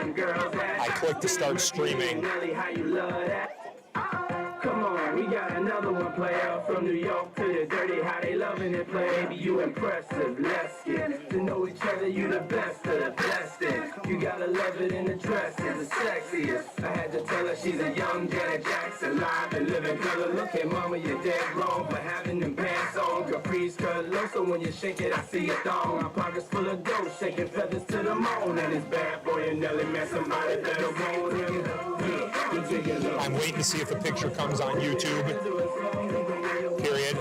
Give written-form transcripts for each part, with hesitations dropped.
I click to start streaming. Come on, we got another one, player. From New York to the dirty, how they loving it, play. Baby, you impressive. Let's get to know each other. You the best of the best. You gotta love it in the dress, it's the sexiest. I had to tell her she's a young Janet Jackson, live and living color. Look at mama, you're dead wrong for having them pants on. Caprice cut low, so when you shake it, I see a thong. My pockets full of dough, shaking feathers to the moon. And it's bad boy and Nelly, man, somebody better roll him. I'm waiting to see if the picture comes on YouTube. Period.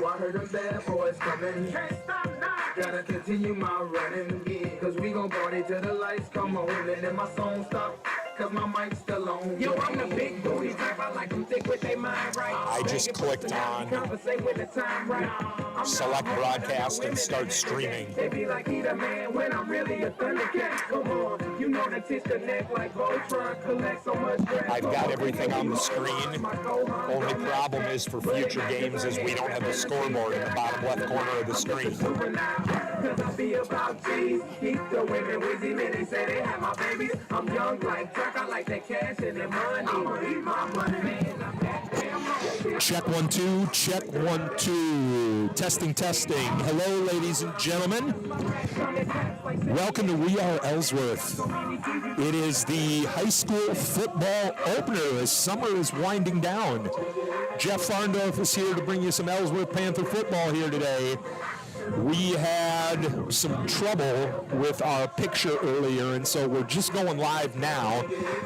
I heard them bad boys coming. Can't stop now. Gotta continue my running, yeah. Cause we gon' party till the lights come on. And then my song stop, cause my mic's still on. Yo, I'm the big booty type, I like them thick with their mind right. I just clicked on select broadcast and start streaming. They be like, he the man when I'm really a thundercat. Come on, you know that tits the neck like Voltron, collect so much grass. I've got everything on the screen. Only problem is for future games is we don't have the scoreboard in the bottom left corner of the screen. Cause I be about G's. Keep the women wheezy, man, they say they have my babies. I'm young like Turk, I like that cash and that money. I'ma eat my money, man. I'm that damn money. Check 1 2, check 1 2. Testing, testing. Hello, ladies and gentlemen. Welcome to We Are Ellsworth. It is the high school football opener as summer is winding down. Jeff Farndorf is here to bring you some Ellsworth Panther football here today. We had some trouble with our picture earlier, and so we're just going live now,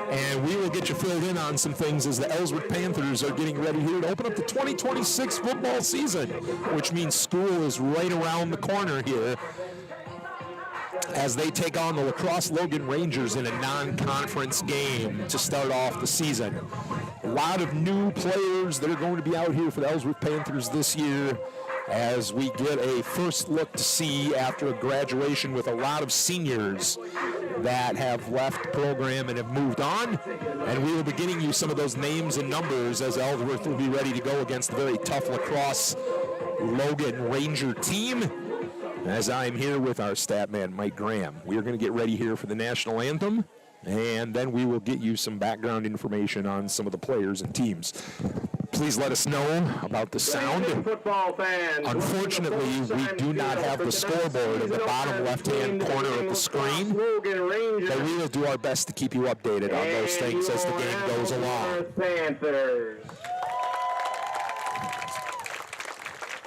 and we will get you filled in on some things as the Ellsworth Panthers are getting ready here to open up the 2026 football season, which means school is right around the corner here as they take on the La Crosse Logan Rangers in a non-conference game to start off the season. A lot of new players that are going to be out here for the Ellsworth Panthers this year, as we get a first look to see after a graduation with a lot of seniors that have left the program and have moved on. And we will be getting you some of those names and numbers as Ellsworth will be ready to go against the very tough La Crosse Logan Ranger team. As I'm here with our stat man, Mike Graham. We are going to get ready here for the national anthem, and then we will get you some background information on some of the players and teams. Please let us know about the sound. Unfortunately, we do not have the scoreboard in the bottom left-hand corner of the screen, but we will do our best to keep you updated on those things as the game goes along. Panthers.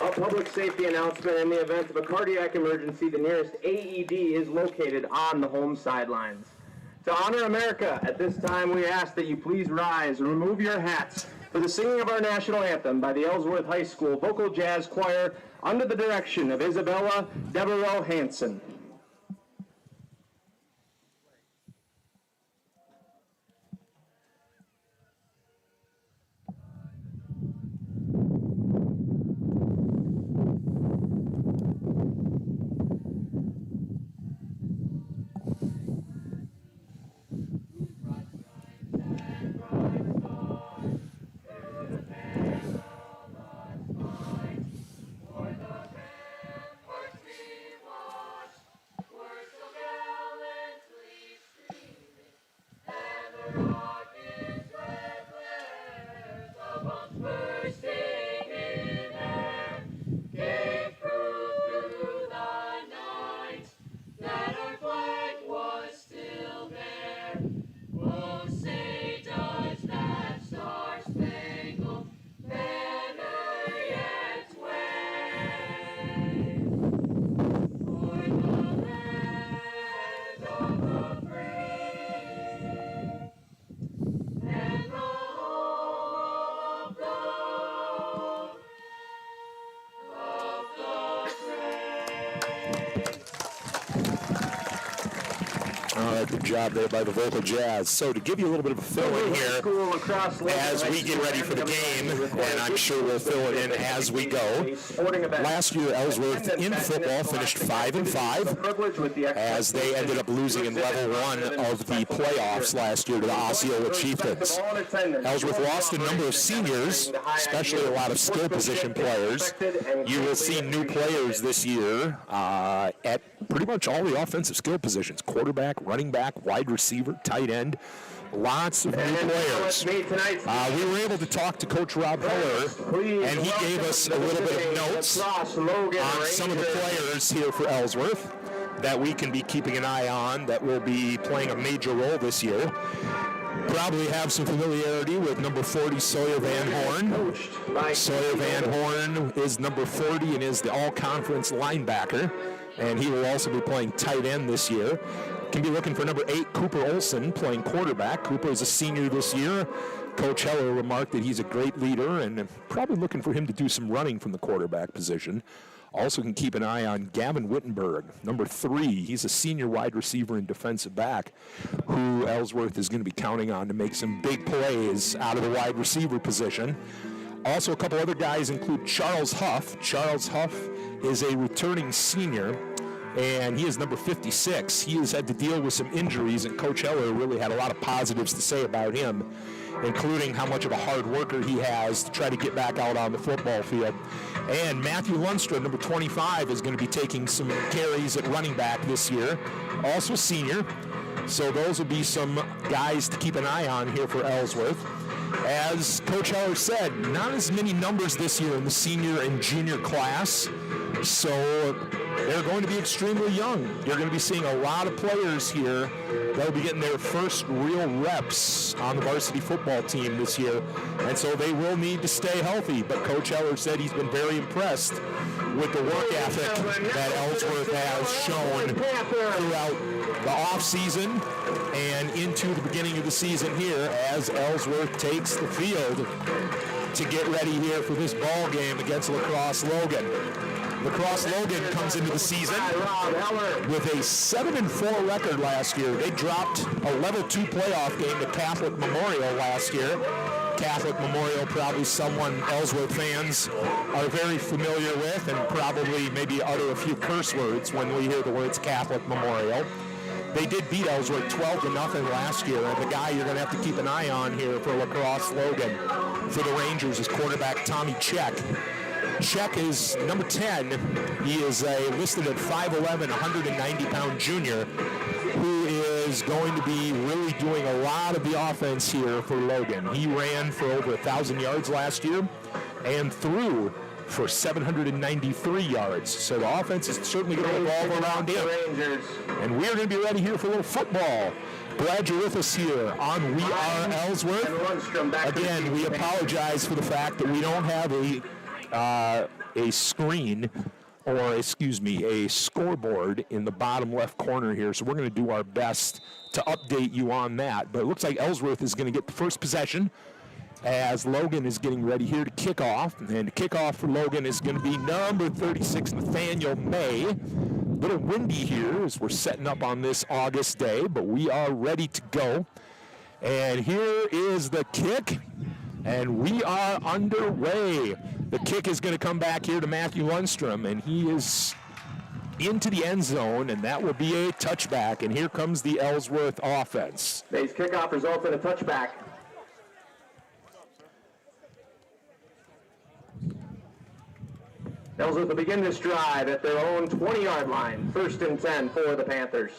A public safety announcement: in the event of a cardiac emergency, the nearest AED is located on the home sidelines. To honor America, at this time we ask that you please rise and remove your hats for the singing of our national anthem by the Ellsworth High School Vocal Jazz Choir under the direction of Isabella Devereaux Hansen. All right, good job there by the Vocal Jazz. So to give you a little bit of a fill-in here, as we get ready for the game, and I'm sure we'll fill it in as we go. Last year, Ellsworth in football finished 5-5, as they ended up losing in level 1 of the playoffs last year to the Osceola Chieftains. Ellsworth lost a number of seniors, especially a lot of skill position players. You will see new players this year at pretty much all the offensive skill positions: quarterback, running back, wide receiver, tight end. Lots of new players. We were able to talk to Coach Rob Heller, and he gave us a little bit of notes on some of the players here for Ellsworth that we can be keeping an eye on that will be playing a major role this year. Probably have some familiarity with number 40, Sawyer Van Horn. Sawyer Van Horn is number 40 and is the all-conference linebacker, and he will also be playing tight end this year. Can be looking for number 8, Cooper Olson, playing quarterback. Cooper is a senior this year. Coach Heller remarked that he's a great leader, and probably looking for him to do some running from the quarterback position. Also can keep an eye on Gavin Wittenberg, number 3. He's a senior wide receiver and defensive back who Ellsworth is going to be counting on to make some big plays out of the wide receiver position. Also, a couple other guys include Charles Huff. Charles Huff is a returning senior, and he is number 56. He has had to deal with some injuries, and Coach Heller really had a lot of positives to say about him, including how much of a hard worker he has to try to get back out on the football field. And Matthew Lundstrom, number 25, is going to be taking some carries at running back this year, also senior. So those will be some guys to keep an eye on here for Ellsworth. As Coach Heller said, not as many numbers this year in the senior and junior class, so they're going to be extremely young. You're going to be seeing a lot of players here that'll be getting their first real reps on the varsity football team this year, and so they will need to stay healthy. But Coach Heller said he's been very impressed with the work ethic that Ellsworth has shown throughout the off-season and into the beginning of the season here as Ellsworth takes the field to get ready here for this ball game against La Crosse Logan. La Crosse Logan comes into the season with a 7-4 record last year. They dropped a level 2 playoff game to Catholic Memorial last year. Catholic Memorial, probably someone Ellsworth fans are very familiar with, and probably maybe utter a few curse words when we hear the words Catholic Memorial. They did beat Ellsworth 12-0 last year, and the guy you're going to have to keep an eye on here for La Crosse Logan for the Rangers is quarterback Tommy Check. Check is number 10. He is listed at 5'11", 190-pound junior who is going to be really doing a lot of the offense here for Logan. He ran for over 1,000 yards last year and threw for 793 yards. So the offense is certainly going to revolve around him. And we're going to be ready here for a little football. Glad you're with us here on We Are Ellsworth. Again, we apologize for the fact that we don't have a screen, or a scoreboard in the bottom left corner here. So we're going to do our best to update you on that. But it looks like Ellsworth is going to get the first possession as Logan is getting ready here to kick off. And the kickoff for Logan is going to be number 36, Nathaniel May. A little windy here as we're setting up on this August day, but we are ready to go. And here is the kick, and we are underway. The kick is going to come back here to Matthew Lundstrom, and he is into the end zone, and that will be a touchback. And here comes the Ellsworth offense. Today's kickoff results in a touchback. Ellsworth will begin this drive at their own 20-yard line. 1st and 10 for the Panthers.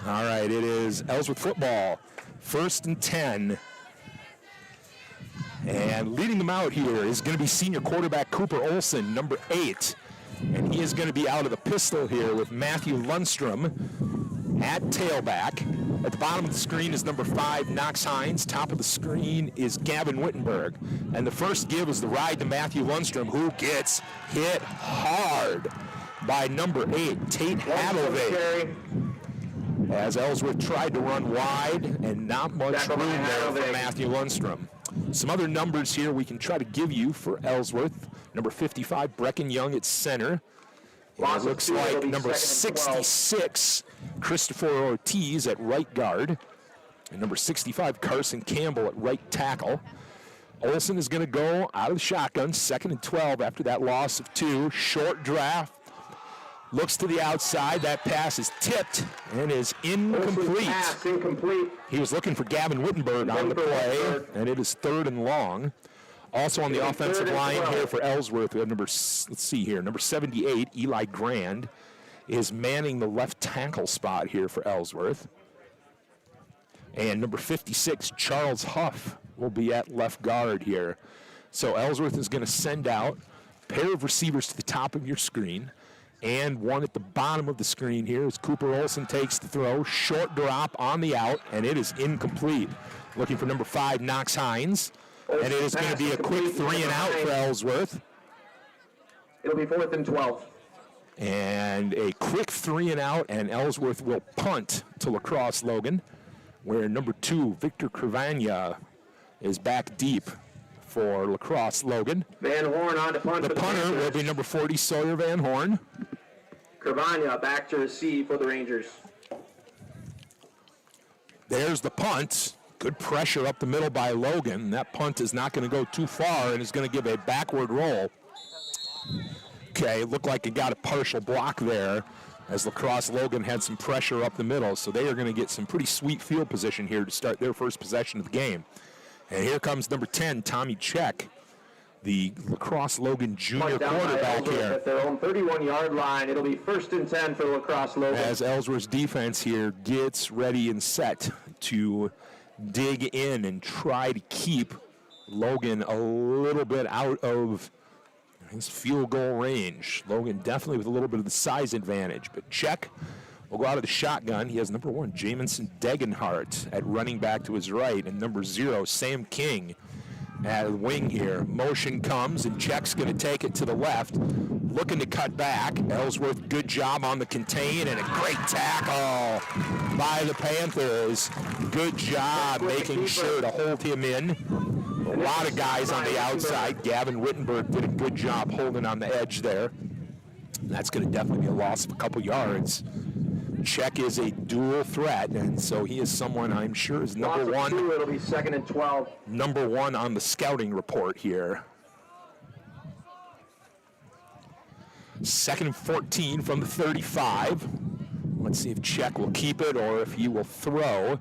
All right, it is Ellsworth football. 1st and 10. And leading them out here is going to be senior quarterback Cooper Olson, number 8. And he is going to be out of the pistol here with Matthew Lundstrom at tailback. At the bottom of the screen is number 5, Knox Hines. Top of the screen is Gavin Wittenberg. And the first give is the ride to Matthew Lundstrom, who gets hit hard by number 8, Tate Hadley. As Ellsworth tried to run wide, and not much room there for Matthew Lundstrom. Some other numbers here we can try to give you for Ellsworth. Number 55, Brecken Young at center. It looks like number 66, Christopher Ortiz at right guard. And number 65, Carson Campbell at right tackle. Olsen is going to go out of the shotgun, 2nd and 12 after that loss of 2. Short draft. Looks to the outside. That pass is tipped and is incomplete. Pass incomplete. He was looking for Gavin Wittenberg on the play, and it is 3rd and long. Also on the offensive line here for Ellsworth, we have number 78, Eli Grand, is manning the left tackle spot here for Ellsworth. And number 56, Charles Huff, will be at left guard here. So Ellsworth is going to send out a pair of receivers to the top of your screen and one at the bottom of the screen here as Cooper Olsen takes the throw. Short drop on the out, and it is incomplete. Looking for number 5, Knox Hines. And it is going to be a quick 3 and out for Ellsworth. It'll be 4th and 12. And a quick 3 and out, and Ellsworth will punt to Crosse Logan, where number 2, Victor Crevagna, is back deep for Crosse Logan. Van Horn on to punt. The punter will be number 40, Sawyer Van Horn. Crevagna back to receive for the Rangers. There's the punt. Good pressure up the middle by Logan. That punt is not going to go too far and is going to give a backward roll. Okay, looked like it got a partial block there as Crosse Logan had some pressure up the middle, so they are going to get some pretty sweet field position here to start their first possession of the game. And here comes number 10, Tommy Check, the Crosse Logan junior quarterback here. At their own 31-yard line, it'll be 1st and 10 for Crosse Logan. As Ellsworth's defense here gets ready and set to dig in and try to keep Logan a little bit out of his field goal range. Logan definitely with a little bit of the size advantage, but Check will go out of the shotgun. He has number 1, Jamison Degenhart at running back to his right, and number 0, Sam King at the wing here. Motion comes, and Check's going to take it to the left, looking to cut back. Ellsworth, good job on the contain, and a great tackle by the Panthers. Good job making sure to hold him in. A lot of guys on the outside. Gavin Wittenberg did a good job holding on the edge there. That's going to definitely be a loss of a couple yards. Check is a dual threat, and so he is someone I'm sure is number 1. It'll be 2nd and 12. Number 1 on the scouting report here. 2nd and 14 from the 35. Let's see if Check will keep it or if he will throw.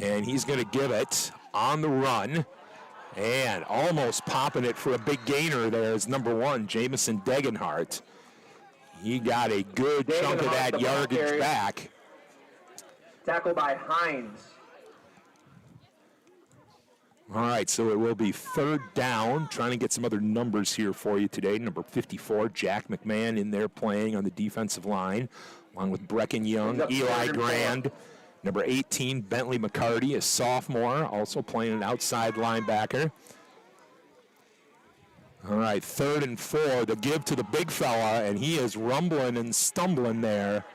And he's going to give it on the run. And almost popping it for a big gainer there is number 1, Jamison Degenhart. He got a good chunk of that yardage back. Tackled by Hines. All right, so it will be 3rd down. Trying to get some other numbers here for you today. Number 54, Jack McMahon in there playing on the defensive line, along with Brecken Young, Eli Grand. Number 18, Bentley McCarty, a sophomore, also playing an outside linebacker. All right, 3rd and 4. The give to the big fella, and he is rumbling and stumbling there.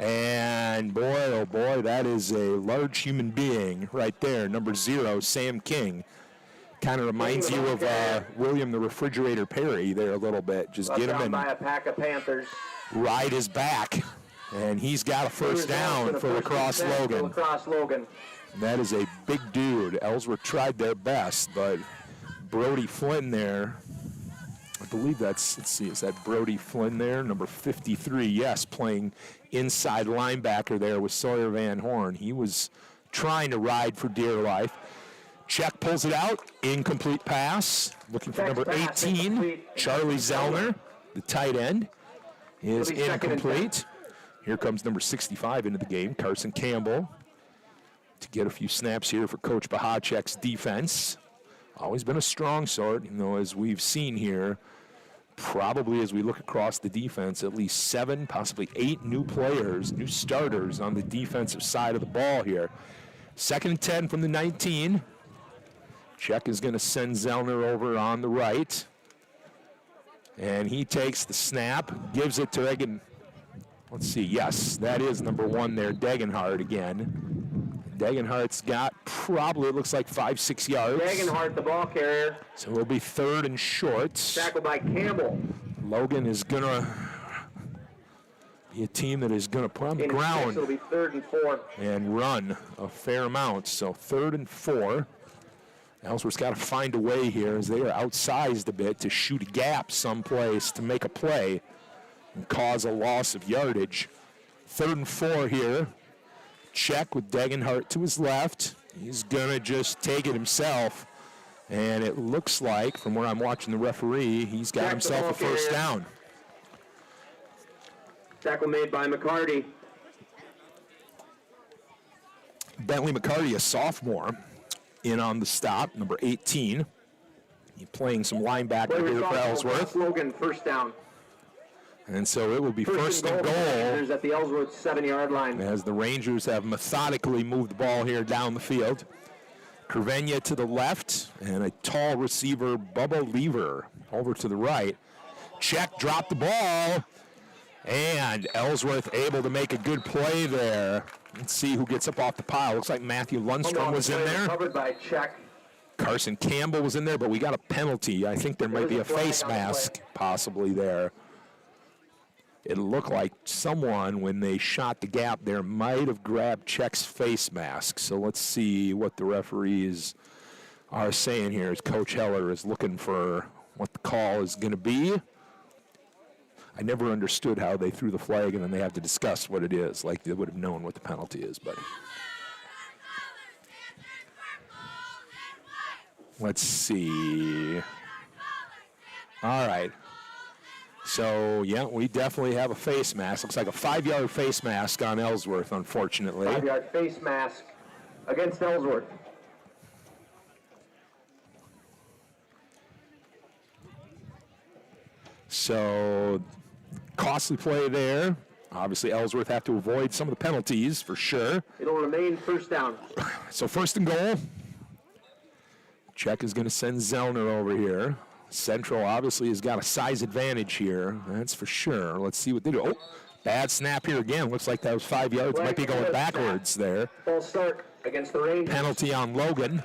And boy, oh boy, that is a large human being right there. Number 0, Sam King. Kind of reminds you of William the Refrigerator Perry there a little bit. Just get him and by a pack of Panthers. Ride his back. And he's got a first down for Crosse Logan. That is a big dude. Ellsworth tried their best, but Brody Flynn there, I believe that's, let's see, is that Brody Flynn there? Number 53, yes, playing inside linebacker there with Sawyer Van Horn. He was trying to ride for dear life. Check pulls it out, incomplete pass. Looking for number 18, Charlie Zellner, the tight end, is incomplete. Here comes number 65 into the game, Carson Campbell, to get a few snaps here for Coach Bahacek's defense. Always been a strong sort, you know, as we've seen here. Probably as we look across the defense, at least 7, possibly 8 new players, new starters on the defensive side of the ball here. 2nd and 10 from the 19. Check is going to send Zellner over on the right. And he takes the snap, gives it to Egan. Let's see, yes, that is number 1 there, Degenhart again. Degenhart's got probably, it looks like 5-6 yards. Degenhart, the ball carrier. So it'll be 3rd and short. Tackled by Campbell. Logan is going to be a team that is going to put on the ground it'll be 3rd and 4. and run a fair amount. So 3rd and 4. Ellsworth's got to find a way here as they are outsized a bit to shoot a gap someplace to make a play and cause a loss of yardage. 3rd and 4 here. Check with Degenhart to his left. He's going to just take it himself. And it looks like, from where I'm watching the referee, he's got himself a first down. Tackle made by McCarty. Bentley McCarty, a sophomore, in on the stop, number 18. He's playing some linebacker here for Ellsworth. Crosse Logan, first down. And so it will be first and goal. At the Ellsworth 7-yard line. As the Rangers have methodically moved the ball here down the field. Cervenia to the left, and a tall receiver, Bubba Lever, over to the right. Check, dropped the ball, and Ellsworth able to make a good play there. Let's see who gets up off the pile. Looks like Matthew Lundstrom was in there. Covered by Check. Carson Campbell was in there, but we got a penalty. I think there might be a face mask possibly there. It looked like someone, when they shot the gap there, might have grabbed Check's face mask. So let's see what the referees are saying here as Coach Heller is looking for what the call is going to be. I never understood how they threw the flag and then they have to discuss what it is, like they would have known what the penalty is. But let's see. All right. So, yeah, we definitely have a face mask. Looks like a 5-yard face mask on Ellsworth, unfortunately. 5-yard face mask against Ellsworth. So, costly play there. Obviously, Ellsworth have to avoid some of the penalties for sure. It'll remain first down. So, first and goal. Check is going to send Zellner over here. Central obviously has got a size advantage here, that's for sure. Let's see what they do. Oh, bad snap here again. Looks like that was 5 yards. Might be going backwards there. False start against the Rangers. Penalty on Logan.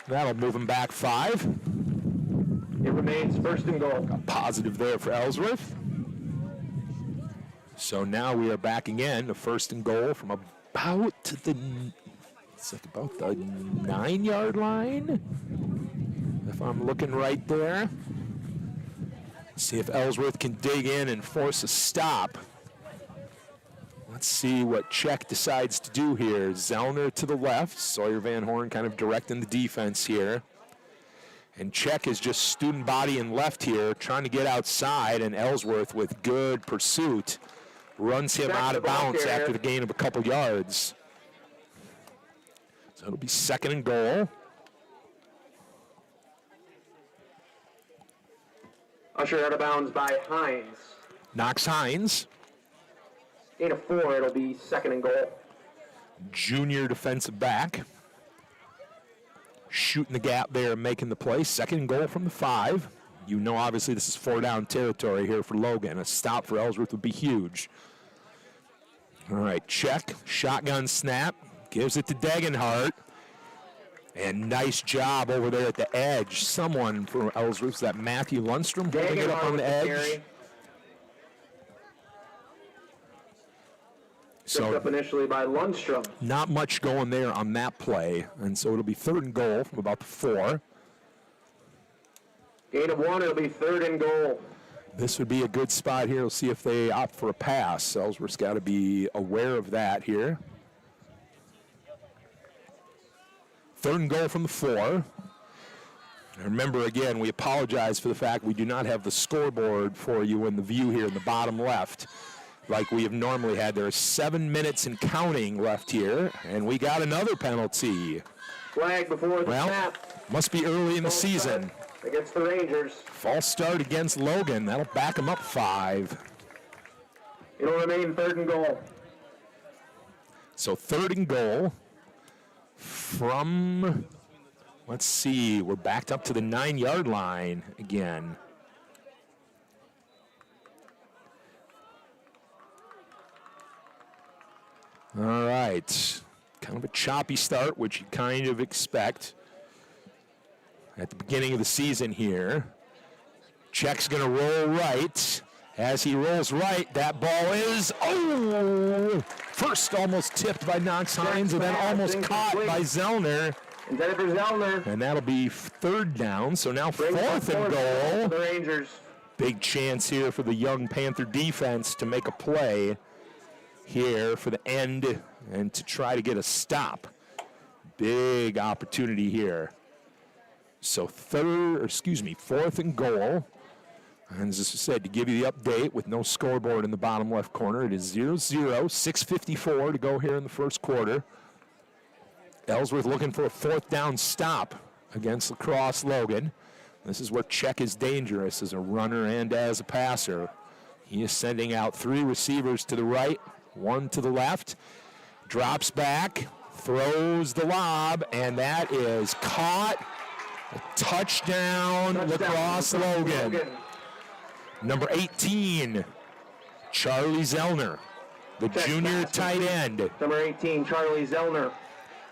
That'll move him back 5. It remains first and goal. A positive there for Ellsworth. So now we are back again to first and goal from about the 9-yard line. If I'm looking right there. See if Ellsworth can dig in and force a stop. Let's see what Check decides to do here. Zellner to the left. Sawyer Van Horn kind of directing the defense here. And Check is just student body and left here, trying to get outside, and Ellsworth with good pursuit runs him out of bounds after the gain of a couple yards. So it'll be second and goal. Ushered out of bounds by Hines. Knox Hines. Gain of 4, it'll be second and goal. Junior defensive back. Shooting the gap there and making the play. Second and goal from the 5. You know, obviously, this is 4-down territory here for Logan. A stop for Ellsworth would be huge. All right, Check. Shotgun snap. Gives it to Degenhart. And nice job over there at the edge. Someone for Ellsworth, is that Matthew Lundstrom, holding it up on the edge. So up initially by Lundstrom. Not much going there on that play, and so it'll be third and goal from about the 4. Gain of 1, it'll be third and goal. This would be a good spot here. We'll see if they opt for a pass. Ellsworth's got to be aware of that here. Third and goal from the 4. And remember, again, we apologize for the fact we do not have the scoreboard for you in the view here in the bottom left like we have normally had. There are 7 minutes and counting left here, and we got another penalty. Flag before the snap. Must be early in the season. Against the Rangers. False start against Logan. That'll back them up 5. It'll remain third and goal. So third and goal from, let's see, we're backed up to the 9-yard line again. All right, kind of a choppy start, which you kind of expect at the beginning of the season here. Check's going to roll right. As he rolls right, that ball is, first almost tipped by Knox Hines, and then almost caught by Zellner. Intended for Zellner. And that'll be third down, so now fourth and goal. The Rangers. Big chance here for the young Panther defense to make a play here for the end and to try to get a stop. Big opportunity here. So fourth and goal. And as I said, to give you the update with no scoreboard in the bottom left corner, it is 0-0, 6:54 to go here in the first quarter. Ellsworth looking for a fourth down stop against Crosse Logan. This is where Check is dangerous as a runner and as a passer. He is sending out 3 receivers to the right, 1 to the left. Drops back, throws the lob, and that is caught. A touchdown, Crosse Logan. Number 18, Charlie Zellner, the junior tight end. Number 18, Charlie Zellner.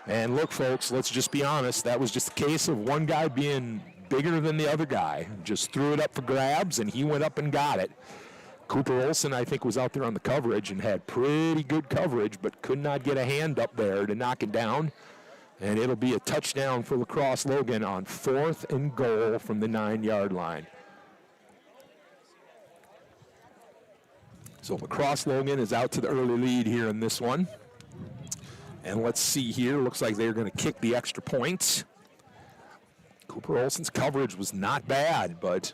And look, folks, let's just be honest. That was just a case of one guy being bigger than the other guy. Just threw it up for grabs, and he went up and got it. Cooper Olson, I think, was out there on the coverage and had pretty good coverage, but could not get a hand up there to knock it down. And it'll be a touchdown for Crosse Logan on 4th and goal from the 9-yard line. So Crosse Logan is out to the early lead here in this one. And let's see here. Looks like they're going to kick the extra points. Cooper Olson's coverage was not bad, but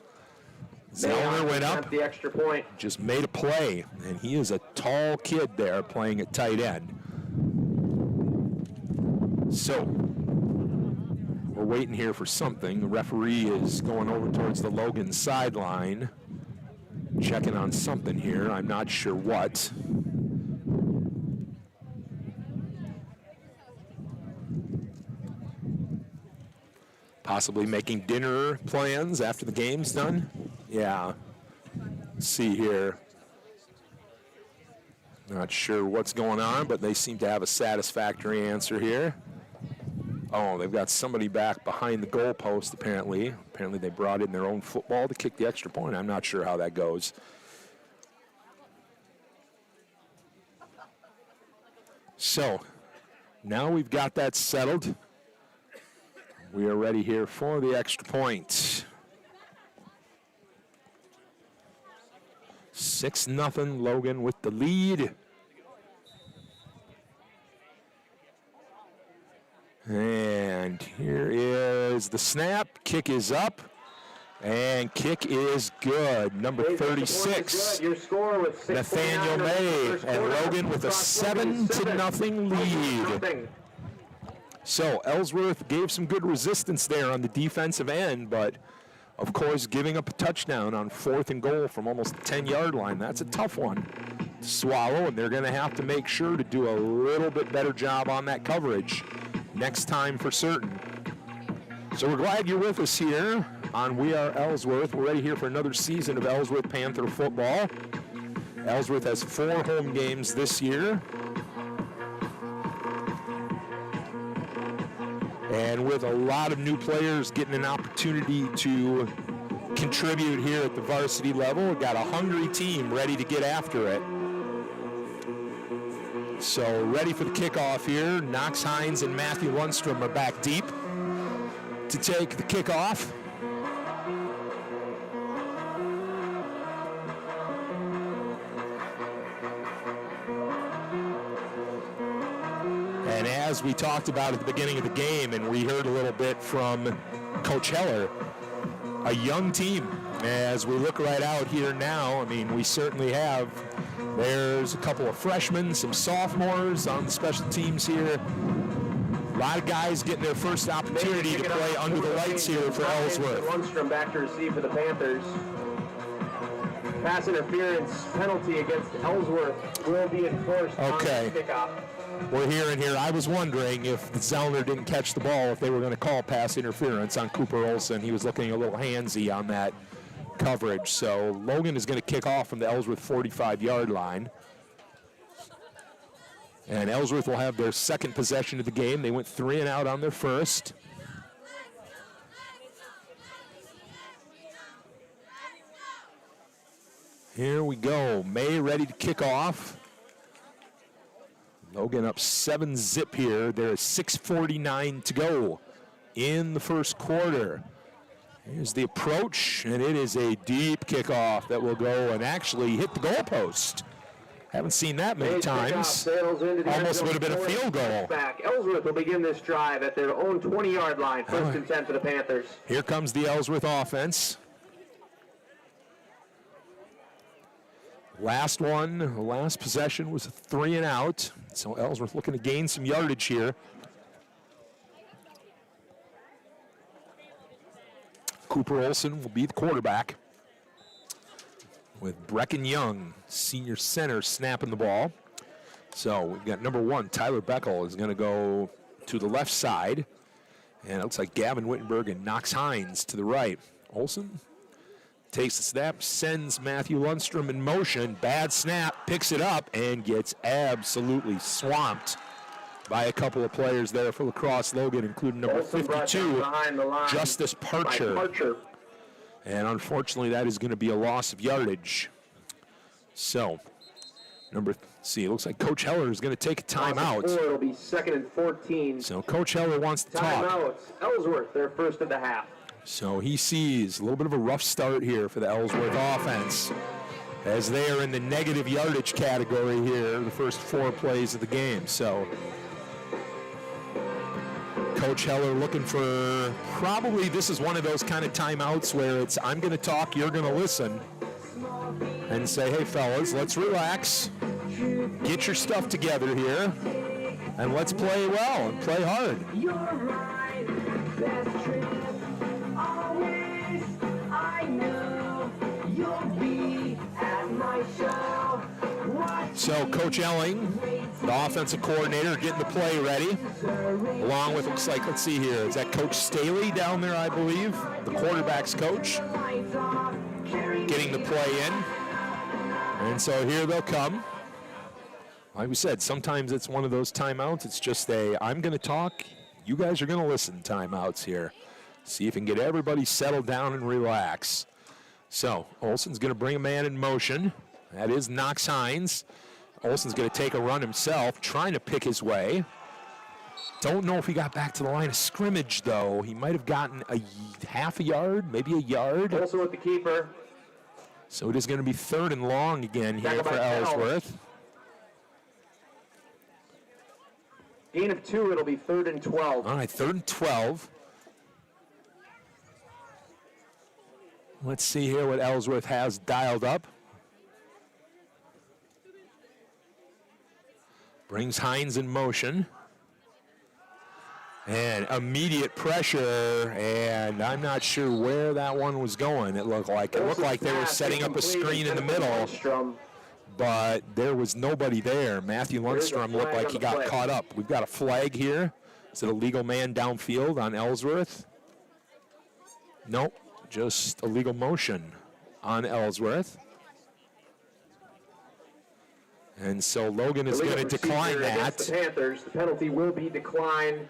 Zellner went up, the extra point. Just made a play, and he is a tall kid there playing at tight end. So we're waiting here for something. The referee is going over towards the Logan sideline, checking on something here. I'm not sure what. Possibly making dinner plans after the game's done. Yeah. Let's see here. Not sure what's going on, but they seem to have a satisfactory answer here. Oh, they've got somebody back behind the goalpost, apparently. Apparently they brought in their own football to kick the extra point. I'm not sure how that goes. So, now we've got that settled. We are ready here for the extra point. 6-0, Logan with the lead. And here is the snap. Kick is up. And kick is good. Number 36, Your score with Nathaniel May. And Logan with a 7-0 lead. So Ellsworth gave some good resistance there on the defensive end, but of course giving up a touchdown on 4th and goal from almost the 10-yard line, that's a tough one to swallow, and they're going to have to make sure to do a little bit better job on that coverage next time for certain. So we're glad you're with us here on We Are Ellsworth. We're ready here for another season of Ellsworth Panther football. Ellsworth has 4 home games this year. And with a lot of new players getting an opportunity to contribute here at the varsity level, we've got a hungry team ready to get after it. So ready for the kickoff here. Knox Hines and Matthew Lundstrom are back deep to take the kickoff. And as we talked about at the beginning of the game, and we heard a little bit from Coach Heller, a young team. As we look right out here now, I mean, we certainly have, there's a couple of freshmen, some sophomores on the special teams here. A lot of guys getting their first opportunity to play under the lights here for Ellsworth. Lundstrom back to receive for the Panthers. Pass interference penalty against Ellsworth will be enforced on the kickoff. We're hearing here. I was wondering if Zellner didn't catch the ball, if they were going to call pass interference on Cooper Olson. He was looking a little handsy on that coverage. So Logan is going to kick off from the Ellsworth 45-yard line. And Ellsworth will have their second possession of the game. They went 3 and out on their first. Here we go. May ready to kick off. Logan up 7-zip here. There is 6:49 to go in the first quarter. Here's the approach, and it is a deep kickoff that will go and actually hit the goalpost. Haven't seen that many times. Almost would have been a field goal. Back. Ellsworth will begin this drive at their own 20-yard line. First and 10 for the Panthers. Here comes the Ellsworth offense. Last possession was a 3 and out. So Ellsworth looking to gain some yardage here. Cooper Olson will be the quarterback, with Brecken Young, senior center, snapping the ball. So we've got number 1, Tyler Beckel, is going to go to the left side. And it looks like Gavin Wittenberg and Knox Hines to the right. Olson takes the snap, sends Matthew Lundstrom in motion. Bad snap, picks it up, and gets absolutely swamped by a couple of players there for Crosse Logan, including number 52, Justice Parcher. And unfortunately, that is going to be a loss of yardage. So, it looks like Coach Heller is going to take a timeout. It'll be 2nd and 14. So Coach Heller wants to talk. Timeouts. Ellsworth, their first of the half. So he sees a little bit of a rough start here for the Ellsworth offense, as they are in the negative yardage category here, the first 4 plays of the game. So Coach Heller looking for, probably this is one of those kind of timeouts where it's, I'm going to talk, you're going to listen, and say, hey fellas, let's relax, get your stuff together here, and let's play well and play hard. You're right, best trip. Always, I know you'll be at my show. So Coach Elling, the offensive coordinator, getting the play ready, along with, looks like, let's see here, is that Coach Staley down there, I believe, the quarterback's coach, getting the play in. And so here they'll come. Like we said, sometimes it's one of those timeouts. It's just I'm going to talk, you guys are going to listen timeouts here. See if we can get everybody settled down and relax. So Olson's going to bring a man in motion. That is Knox Hines. Olson's going to take a run himself, trying to pick his way. Don't know if he got back to the line of scrimmage, though. He might have gotten a half a yard, maybe a yard. Also with the keeper. So it is going to be 3rd and long again here for Ellsworth. Gain of 2, it'll be 3rd and 12. All right, 3rd and 12. Let's see here what Ellsworth has dialed up. Brings Hines in motion. And immediate pressure, and I'm not sure where that one was going. It looked like they were setting up a screen in the middle, but there was nobody there. Matthew Lundstrom looked like he got caught up. We've got a flag here. Is it a legal man downfield on Ellsworth? Nope, just a legal motion on Ellsworth. And so Logan is going to decline that. The Panthers, the penalty will be declined.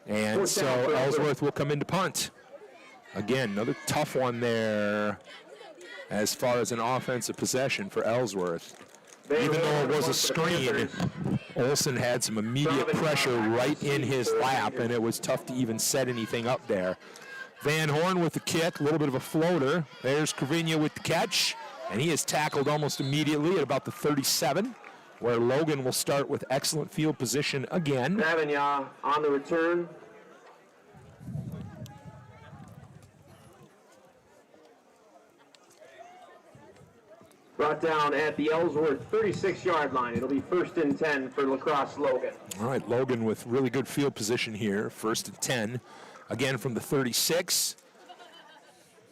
And so Ellsworth will come into punt. Again, another tough one there as far as an offensive possession for Ellsworth. Even though it was a screen, Olson had some immediate pressure right in his lap, and it was tough to even set anything up there. Van Horn with the kick, a little bit of a floater. There's Cravinia with the catch, and he is tackled almost immediately at about the 37, where Logan will start with excellent field position again. Cravinia on the return. Brought down at the Ellsworth 36-yard line. It'll be 1st and 10 for Crosse Logan. All right, Logan with really good field position here. 1st and 10, again from the 36.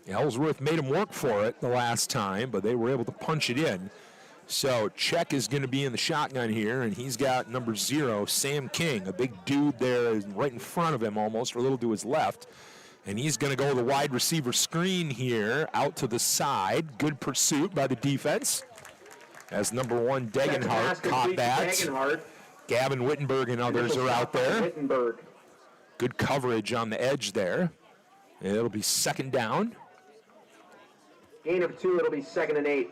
Ellsworth made him work for it the last time, but they were able to punch it in. So Check is going to be in the shotgun here, and he's got number 0, Sam King, a big dude there right in front of him almost, or a little to his left. And he's going to go the wide receiver screen here, out to the side. Good pursuit by the defense, as number 1, Degenhart caught that. Gavin Wittenberg and others are out there. Good coverage on the edge there. And it'll be 2nd down. Gain of 2, it'll be 2nd and 8.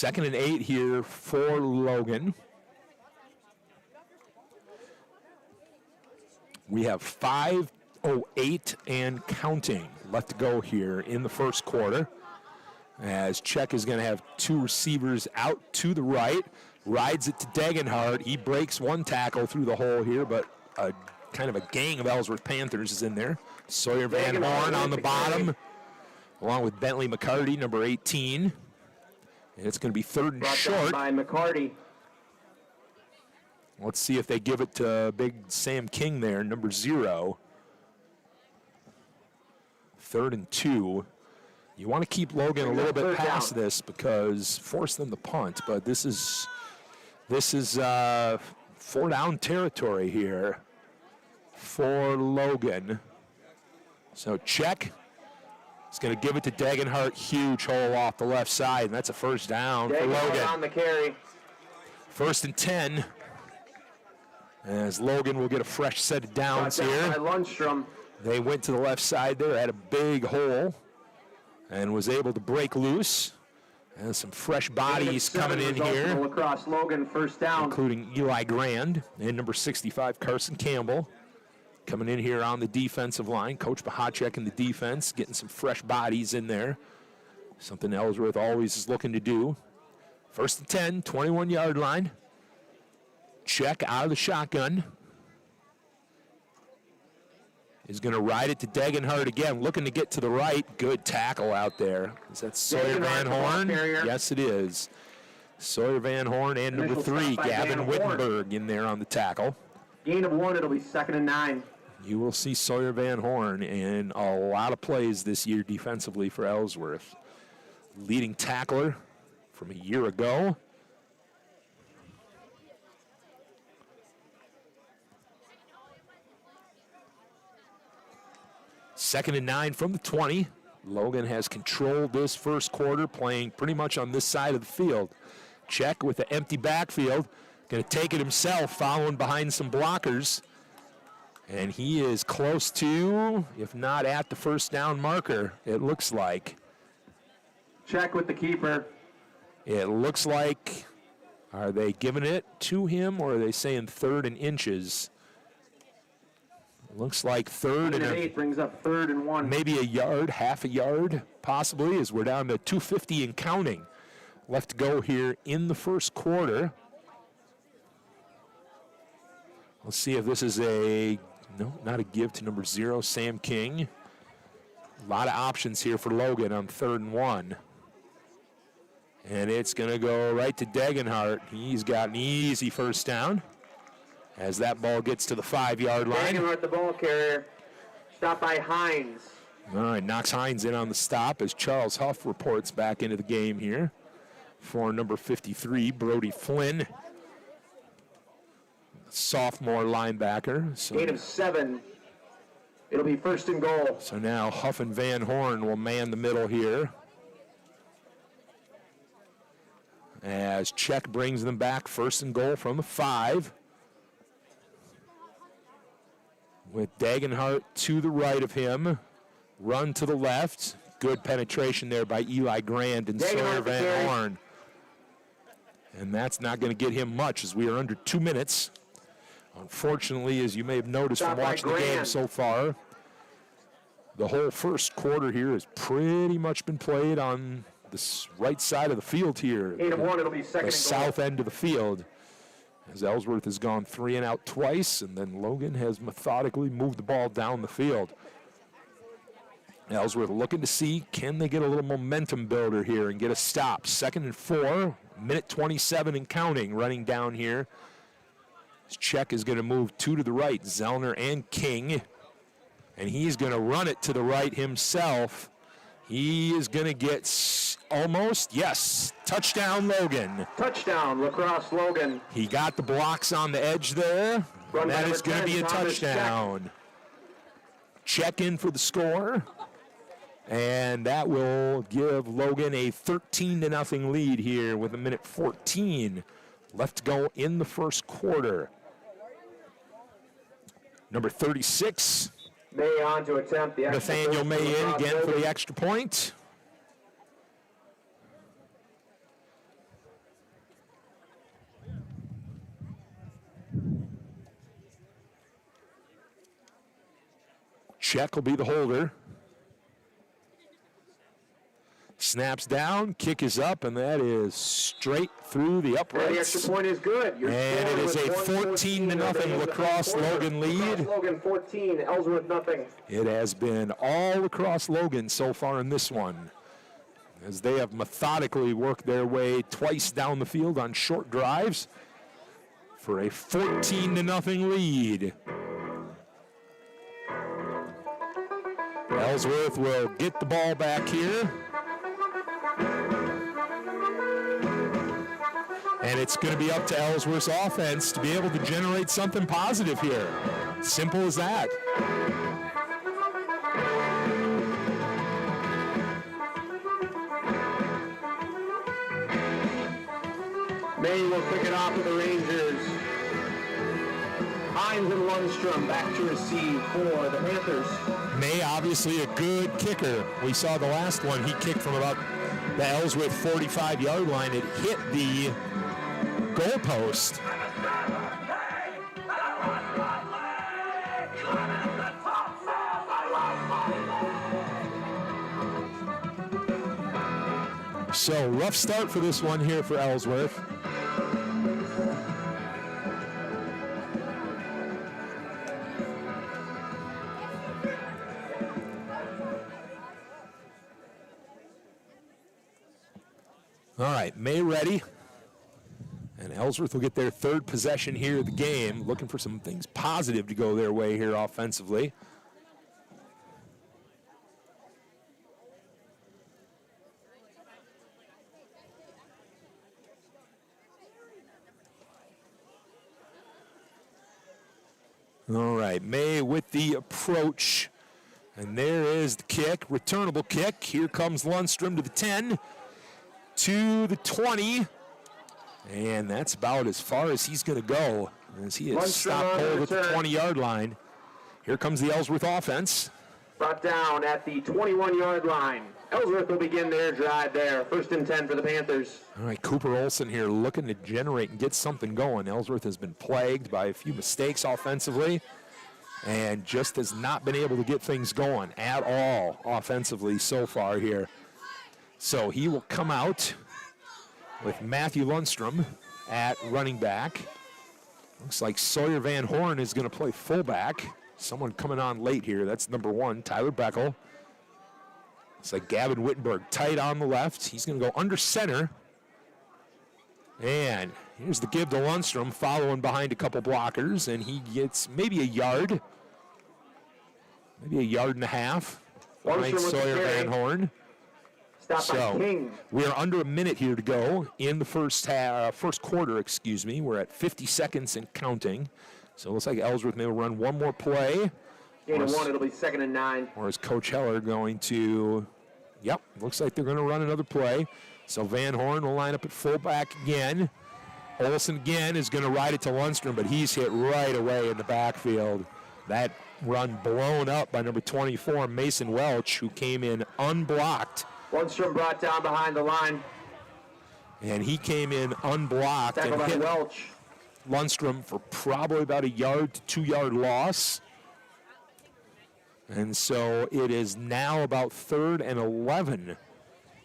2nd and 8 here for Logan. We have 5:08 and counting left to go here in the first quarter. As Czech is going to have 2 receivers out to the right. Rides it to Degenhardt. He breaks 1 tackle through the hole here, but kind of a gang of Ellsworth Panthers is in there. Sawyer Van Horn on the bottom, along with Bentley McCarty, number 18. And it's going to be 3rd and short. By McCarty. Let's see if they give it to big Sam King there, number 0. 3rd and 2. You want to keep Logan a little bit past this because force them to punt, but this is 4-down territory here for Logan. So Czech is going to give it to Degenhardt. Huge hole off the left side, and that's a 1st down for Logan. On the carry. 1st and 10. As Logan will get a fresh set of downs here. By Lundstrom. They went to the left side there, had a big hole, and was able to break loose. And some fresh bodies coming in here. Crosse Logan, 1st down. Including Eli Grand and number 65, Carson Campbell. Coming in here on the defensive line. Coach Bahacek in the defense, getting some fresh bodies in there. Something Ellsworth always is looking to do. 1st and 10, 21-yard line. Czech out of the shotgun. Is going to ride it to Degenhardt again, looking to get to the right. Good tackle out there. Is that Sawyer Van Horn? Yes, it is. Sawyer Van Horn and number 3, Gavin Wittenberg, in there on the tackle. Gain of 1, it'll be 2nd and 9. You will see Sawyer Van Horn in a lot of plays this year defensively for Ellsworth. Leading tackler from a year ago. Second and 9 from the 20. Logan has controlled this first quarter, playing pretty much on this side of the field. Czech with the empty backfield. Going to take it himself, following behind some blockers. And he is close to, if not at the 1st down marker, it looks like. Czech with the keeper. It looks like, are they giving it to him or are they saying 3rd and inches? Looks like 3rd and 8 brings up 3rd and 1. Maybe a yard, half a yard, possibly, as we're down to 2:50 and counting left to go here in the first quarter. Let's see if this is not a give to number 0, Sam King. A lot of options here for Logan on 3rd and 1. And it's going to go right to Degenhardt. He's got an easy 1st down. As that ball gets to the 5-yard line. Degenhardt, the ball carrier. Stopped by Hines. All right, knocks Hines in on the stop as Charles Huff reports back into the game here for number 53, Brody Flynn. Sophomore linebacker. So gain of 7. It'll be 1st and goal. So now Huff and Van Horn will man the middle here. As Czech brings them back, 1st and goal from the 5. With Degenhardt to the right of him. Run to the left. Good penetration there by Eli Grand and Sawyer Van Horn. And that's not going to get him much as we are under 2 minutes. Unfortunately, as you may have noticed from watching the game so far, the whole first quarter here has pretty much been played on the right side of the field here. 8 of 1, it'll be 2nd and goal. The south end of the field. As Ellsworth has gone 3 and out twice, and then Logan has methodically moved the ball down the field. Ellsworth looking to see, can they get a little momentum builder here and get a stop? 2nd and 4, minute 27 and counting, running down here. Czech is going to move 2 to the right, Zellner and King. And he's going to run it to the right himself. He is going to get almost, yes, touchdown Logan. Touchdown, Crosse Logan. He got the blocks on the edge there. And that is going to be a touchdown. Check in for the score. And that will give Logan a 13-0 lead here with a minute 14 left to go in the first quarter. Number 36. May on to attempt the extra point. Nathaniel May in again for the extra point. Check will be the holder. Snaps down, kick is up, and that is straight through the uprights. And the extra point is good. And it is a 14-0 La Crosse Logan lead. La Crosse Logan 14, Ellsworth nothing. It has been all La Crosse Logan so far in this one, as they have methodically worked their way twice down the field on short drives for a 14-0 lead. Ellsworth will get the ball back here. And it's going to be up to Ellsworth's offense to be able to generate something positive here. Simple as that. May will pick it off with the Rangers. Hines and Lundstrom back to receive for the Panthers. May, obviously a good kicker. We saw the last one. He kicked from about the Ellsworth 45-yard line. It hit the goalpost. So rough start for this one here for Ellsworth. All right, May ready. And Ellsworth will get their third possession here of the game, looking for some things positive to go their way here offensively. All right, May with the approach. And there is the kick, returnable kick. Here comes Lundstrom to the 10, to the 20. And that's about as far as he's going to go, as he has stopped hold at the 20-yard line. Here comes the Ellsworth offense. Brought down at the 21-yard line. Ellsworth will begin their drive there. 1st and 10 for the Panthers. All right, Cooper Olson here looking to generate and get something going. Ellsworth has been plagued by a few mistakes offensively and just has not been able to get things going at all offensively so far here. So he will come out with Matthew Lundstrom at running back. Looks like Sawyer Van Horn is going to play fullback. Someone coming on late here. That's number 1, Tyler Beckel. It's like Gavin Wittenberg tight on the left. He's going to go under center. And here's the give to Lundstrom, following behind a couple blockers, and he gets maybe a yard, maybe a yard and a half behind Sawyer Van Horn. So we are under a minute here to go in the first quarter, excuse me. We're at 50 seconds and counting. So it looks like Ellsworth may run one more play. Gain of 1, it'll be 2nd and 9. Or is Coach Heller going to, yep, looks like they're going to run another play. So Van Horn will line up at fullback again. Olson again is going to ride it to Lundstrom, but he's hit right away in the backfield. That run blown up by number 24, Mason Welch, who came in unblocked. Lundstrom brought down behind the line. And he came in unblocked and hit Welch. Lundstrom for probably about a yard to 2-yard loss. And so it is now about 3rd and 11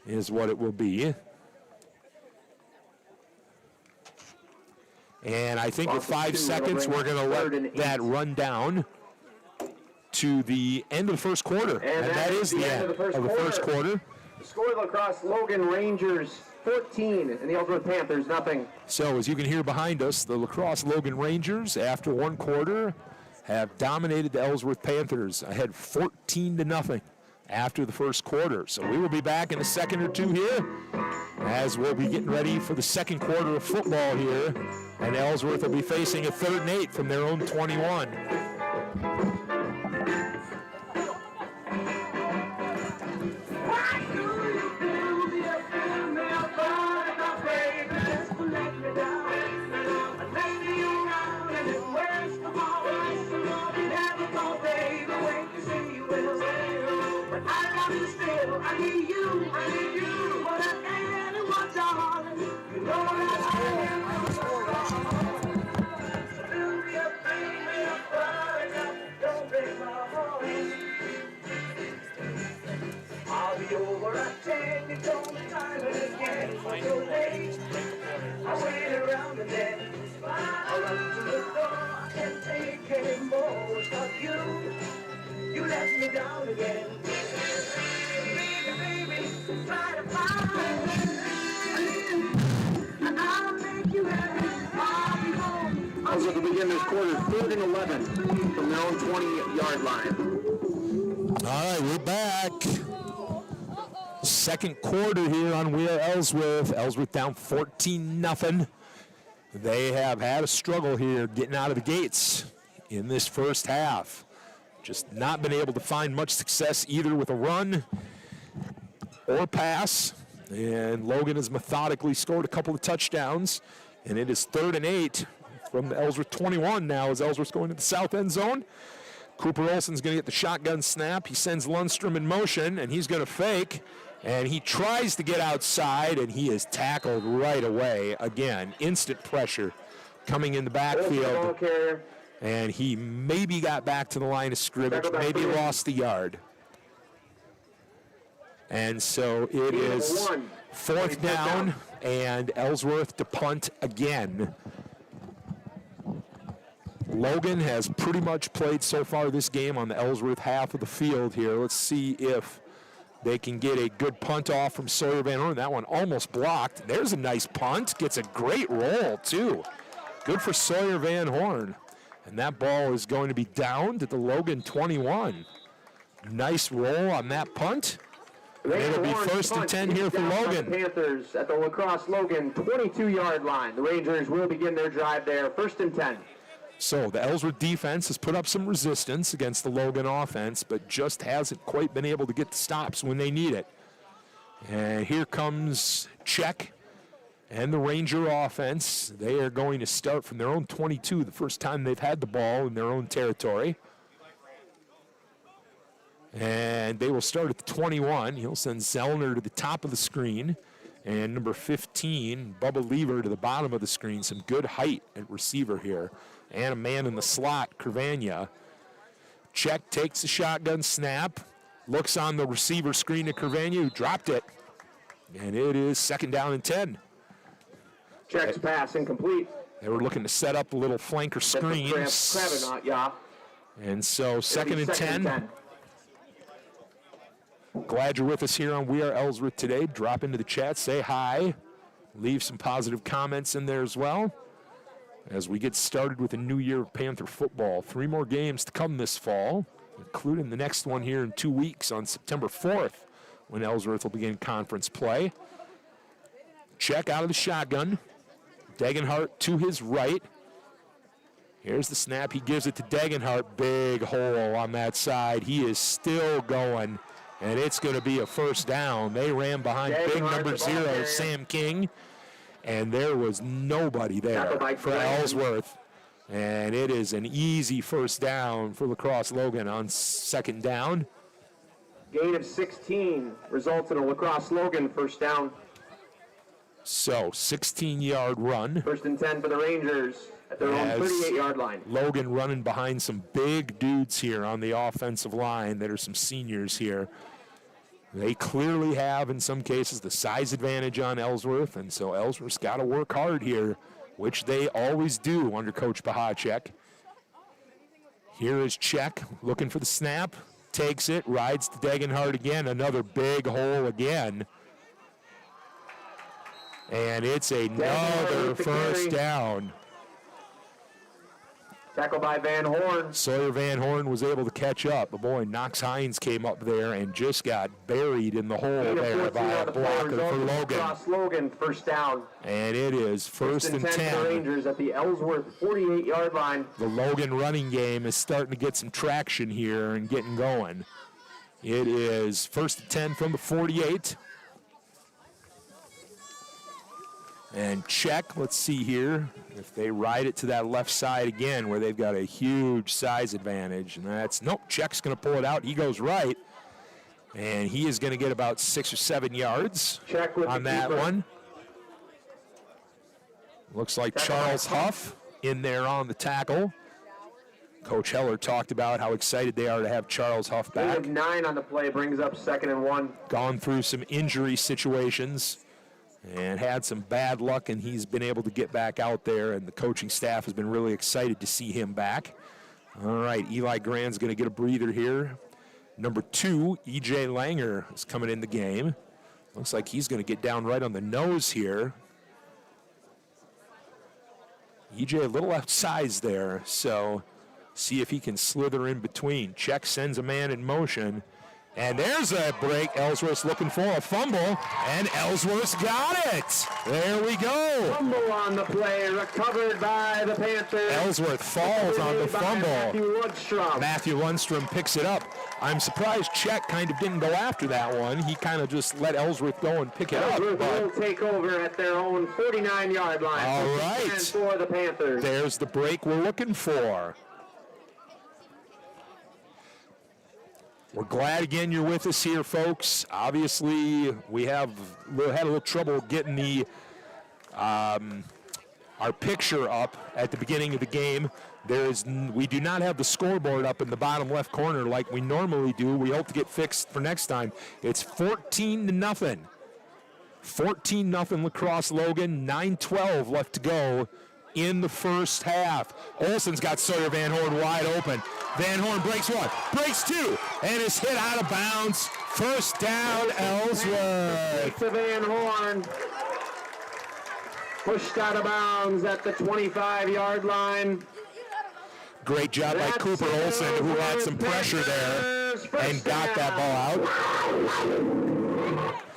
is what it will be. And I think with 5 seconds, we're going to let that run down to the end of the first quarter. And that is the end of the first quarter. The score of La Crosse Logan Rangers 14 and the Ellsworth Panthers nothing. So as you can hear behind us, the La Crosse Logan Rangers, after one quarter, have dominated the Ellsworth Panthers ahead 14-0 after the first quarter. So we will be back in a second or two here as we'll be getting ready for the second quarter of football here. And Ellsworth will be facing a 3rd and 8 from their own 21. be over. I take it all the time and again. It's so late. I wait around and then I run to the door. I can't take anymore without you. You let me down again. Baby, baby, try to find and I'll make you happy. I'll be home. As we begin this quarter, 3rd and 11 from their own 20-yard line. All right, we're back. Second quarter here on We Are Ellsworth. Ellsworth down 14-0. They have had a struggle here getting out of the gates in this first half. Just not been able to find much success either with a run or pass. And Logan has methodically scored a couple of touchdowns. And it is 3rd and 8 from the Ellsworth 21 now as Ellsworth's going to the south end zone. Cooper Olson's going to get the shotgun snap. He sends Lundstrom in motion, and he's going to fake. And he tries to get outside, and he is tackled right away. Again, instant pressure coming in the backfield. And he maybe got back to the line of scrimmage, maybe lost the yard. And so it is 4th down, and Ellsworth to punt again. Logan has pretty much played so far this game on the Ellsworth half of the field here. Let's see if they can get a good punt off from Sawyer Van Horn. That one almost blocked. There's a nice punt. Gets a great roll, too. Good for Sawyer Van Horn. And that ball is going to be down to the Logan 21. Nice roll on that punt. And it'll be 1st and 10 here for Logan. Panthers at the Crosse Logan 22-yard line. The Rangers will begin their drive there. 1st and 10. So the Ellsworth defense has put up some resistance against the Logan offense, but just hasn't quite been able to get the stops when they need it. And here comes Czech and the Ranger offense. They are going to start from their own 22, the first time they've had the ball in their own territory. And they will start at the 21. He'll send Zellner to the top of the screen. And number 15, Bubba Lever, to the bottom of the screen. Some good height at receiver here. And a man in the slot, Kervania. Czech takes the shotgun snap, looks on the receiver screen to Kervania, who dropped it. And it is 2nd down and 10. Czech's pass incomplete. They were looking to set up a little flanker screen. And so 2nd and 10. Glad you're with us here on We Are Ellsworth today. Drop into the chat, say hi, leave some positive comments in there as well. As we get started with a new year of Panther football. 3 more games to come this fall, including the next one here in 2 weeks on September 4th, when Ellsworth will begin conference play. Check out of the shotgun. Degenhart to his right. Here's the snap. He gives it to Degenhart. Big hole on that side. He is still going, and it's going to be a 1st down. They ran behind big number 0, Sam King. And there was nobody there for Ellsworth. And it is an easy 1st down for La Crosse Logan on 2nd down. Gain of 16 results in a La Crosse Logan 1st down. So 16-yard run. 1st and 10 for the Rangers at their own 38-yard line. Logan running behind some big dudes here on the offensive line that are some seniors here. They clearly have, in some cases, the size advantage on Ellsworth, and so Ellsworth's got to work hard here, which they always do under Coach Bahacek. Here is Czech looking for the snap, takes it, rides to Degenhart again, another big hole again. And it's another 1st down. Tackled by Van Horn. Sawyer Van Horn was able to catch up. But boy, Knox Hines came up there and just got buried in the hole there by a blocker for Logan. Crosse Logan 1st down. And it is 1st and 10. For the Rangers at the Ellsworth 48-yard line. The Logan running game is starting to get some traction here and getting going. It is 1st and 10 from the 48. And check, let's see here, if they ride it to that left side again where they've got a huge size advantage. And that's, nope, Check's going to pull it out. He goes right. And he is going to get about 6 or 7 yards on that one. Looks like Charles Huff in there on the tackle. Coach Heller talked about how excited they are to have Charles Huff back. 9 on the play brings up 2nd and 1. Gone through some injury situations and had some bad luck, and he's been able to get back out there, and the coaching staff has been really excited to see him back. All right, Eli Grand's going to get a breather here. Number 2, E.J. Langer is coming in the game. Looks like he's going to get down right on the nose here. E.J. a little outsized there, so see if he can slither in between. Check sends a man in motion. And there's a break. Ellsworth's looking for a fumble, and Ellsworth's got it. There we go. Fumble on the play, recovered by the Panthers. Ellsworth falls on the fumble. Matthew Lundstrom picks it up. I'm surprised Chet kind of didn't go after that one. He kind of just let Ellsworth go and pick it up. Ellsworth will take over at their own 49-yard line. All right. For the Panthers. There's the break we're looking for. We're glad again you're with us here, folks. Obviously, we had a little trouble getting the our picture up at the beginning of the game. We do not have the scoreboard up in the bottom left corner like we normally do. We hope to get fixed for next time. It's 14-0. 14-0 La Crosse Logan. 9:12 left to go in the first half. Olsen's got Sawyer Van Horn wide open. Van Horn breaks 1, breaks 2, and is hit out of bounds. First down, Ellsworth. To Van Horn. Pushed out of bounds at the 25-yard line. Great job by Cooper Olsen, who had some pressure there and got that ball out.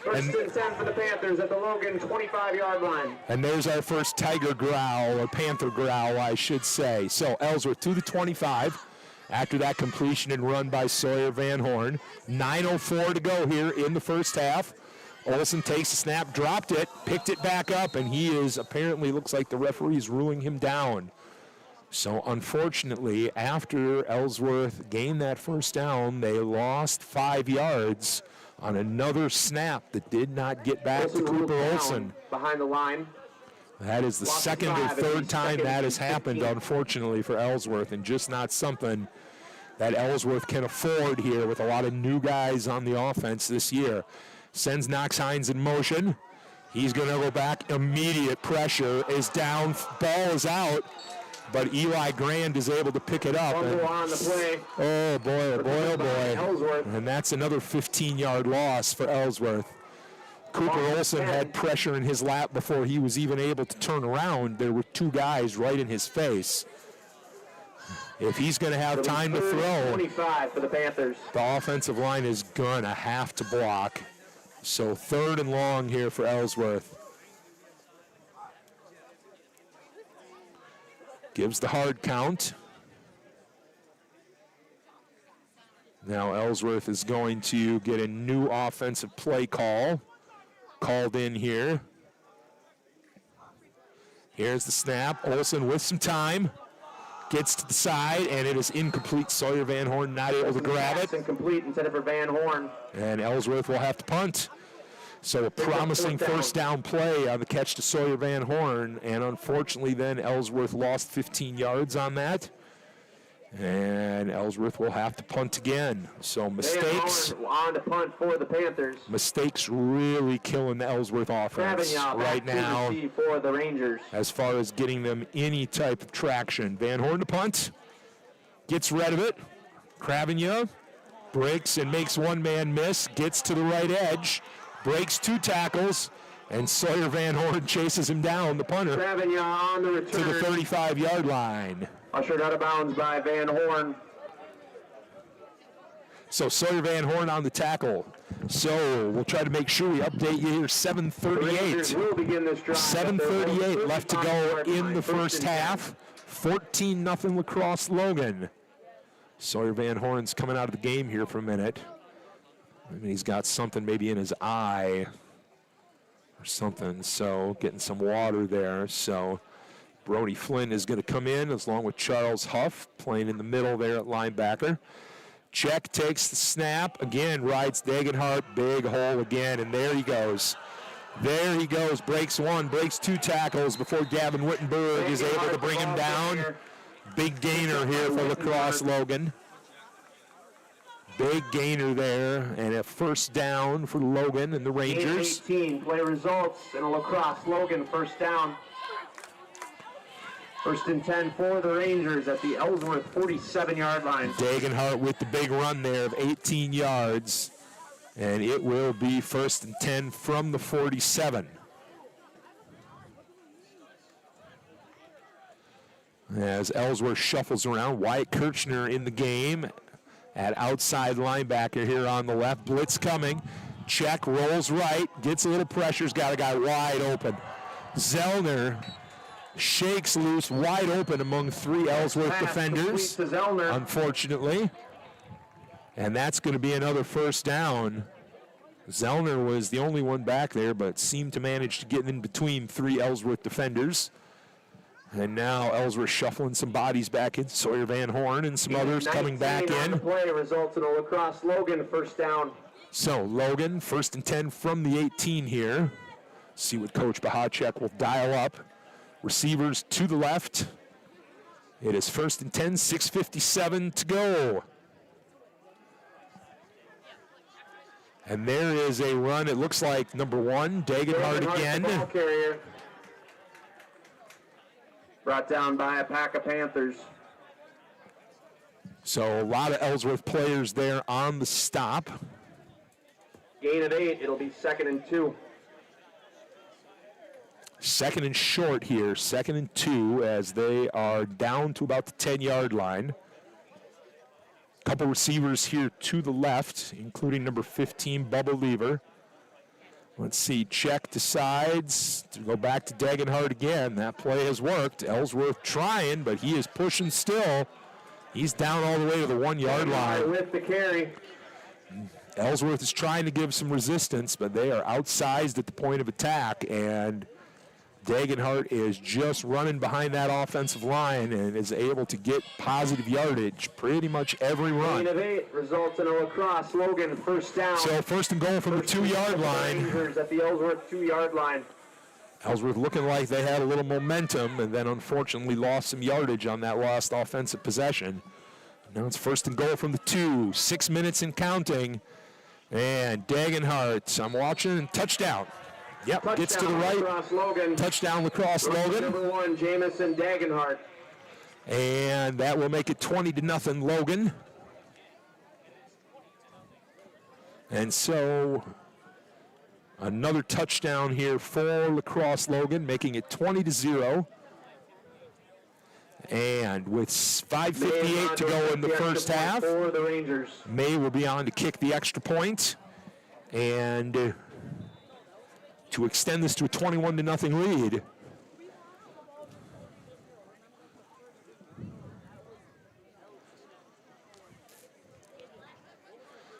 First and 10 for the Panthers at the Logan 25-yard line. And there's our first Tiger growl, or Panther growl, I should say. So Ellsworth to the 25 after that completion and run by Sawyer Van Horn. 9:04 to go here in the first half. Olsen takes the snap, dropped it, picked it back up, and he is apparently, looks like the referee is ruling him down. So unfortunately, after Ellsworth gained that first down, they lost 5 yards on another snap that did not get back to Cooper Olsen. Behind the line. That is the second or third time that has happened, unfortunately, for Ellsworth, and just not something that Ellsworth can afford here with a lot of new guys on the offense this year. Sends Knox Hines in motion. He's going to go back. Immediate pressure is down. Ball is out. But Eli Grand is able to pick it up. And, on the play. Oh, boy, oh, boy, oh, boy. Ellsworth. And that's another 15-yard loss for Ellsworth. Cooper Olsen had pressure in his lap before he was even able to turn around. There were 2 guys right in his face. If he's going to have time to throw, 25 for the Panthers. The offensive line is going to have to block. So 3rd and long here for Ellsworth. Gives the hard count. Now Ellsworth is going to get a new offensive play called in here. Here's the snap. Olsen with some time. Gets to the side, and it is incomplete. Sawyer Van Horn not able to grab it. Incomplete instead of for Van Horn. And Ellsworth will have to punt. So a promising first down play on the catch to Sawyer Van Horn, and unfortunately then Ellsworth lost 15 yards on that. And Ellsworth will have to punt again. So mistakes. On to punt for the Panthers. Mistakes really killing the Ellsworth offense right now. For the Rangers. As far as getting them any type of traction. Van Horn to punt. Gets rid of it. Cravigna breaks and makes one man miss. Gets to the right edge. Breaks 2 tackles. And Sawyer Van Horn chases him down, the punter, Cravigna on the return. to the 35-yard line. Ushered out of bounds by Van Horn. So Sawyer Van Horn on the tackle. So we'll try to make sure we update you here. 7:38. Will begin this drive 7:38 left to go in the first half. 14-0 La Crosse Logan. Sawyer Van Horn's coming out of the game here for a minute. I mean, he's got something maybe in his eye or something. So getting some water there. So Brody Flynn is going to come in along with Charles Huff playing in the middle there at linebacker. Check takes the snap. Again, rides Degenhart. Big hole again, and there he goes. There he goes. Breaks 1, breaks 2 tackles before Gavin Wittenberg is able to bring him down. Big gainer here for Crosse Logan. Big gainer there, and a first down for Logan and the Rangers. 18, play results in a Crosse Logan first down. First and 10 for the Rangers at the Ellsworth 47-yard line. Dagenhart with the big run there of 18 yards, and it will be first and 10 from the 47. As Ellsworth shuffles around, Wyatt Kirchner in the game at outside linebacker here on the left. Blitz coming. Check, rolls right, gets a little pressure's got a guy wide open. Zellner shakes loose, wide open among three Ellsworth defenders, unfortunately. And that's going to be another first down. Zellner was the only one back there, but seemed to manage to get in between three Ellsworth defenders. And now Ellsworth shuffling some bodies back in. Sawyer Van Horn and some others coming back in. Play results in a Crosse Logan first down. So Logan, first and 10 from the 18 here. See what Coach Bahacek will dial up. Receivers to the left. It is first and 10, 6:57 to go. And there is a run. It looks like number 1, Dagenhart again. Ball carrier. Brought down by a pack of Panthers. So a lot of Ellsworth players there on the stop. Gain of 8. It'll be 2nd and 2. Second and short here, 2nd and 2, as they are down to about the 10-yard line. Couple receivers here to the left, including number 15, Bubba Lever. Let's see, check decides to go back to Dagenhart again. That play has worked. Ellsworth trying, but he is pushing still. He's down all the way to the 1-yard line. With the carry. Ellsworth is trying to give some resistance, but they are outsized at the point of attack, and Dagenhart is just running behind that offensive line and is able to get positive yardage pretty much every run. Gain of 8 results in a Crosse Logan first down. So first and goal from the 2-yard line. Rangers at the Ellsworth 2-yard line. Ellsworth looking like they had a little momentum and then unfortunately lost some yardage on that lost offensive possession. Now it's first and goal from the 2, 6 minutes and counting. And Dagenhart, I'm watching, and touchdown. Yep, touchdown, gets to the right. Touchdown, Crosse Logan. Number 1, Jamison Dagenhart. And that will make it 20-0 Logan. And so another touchdown here for Crosse Logan, making it 20-0. And with 5:58 to go in the first half, for the Rangers. May will be on to kick the extra point. And to extend this to a 21-0 lead.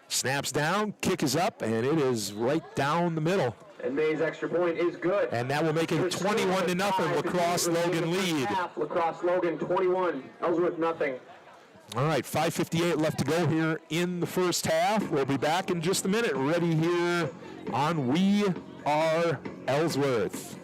Snaps down, kick is up, and it is right down the middle. And May's extra point is good. And that will make it 21-0 Crosse Logan lead. Crosse Logan 21, Ellsworth nothing. All right, 5:58 left to go here in the first half. We'll be back in just a minute, ready here on We Are Ellsworth.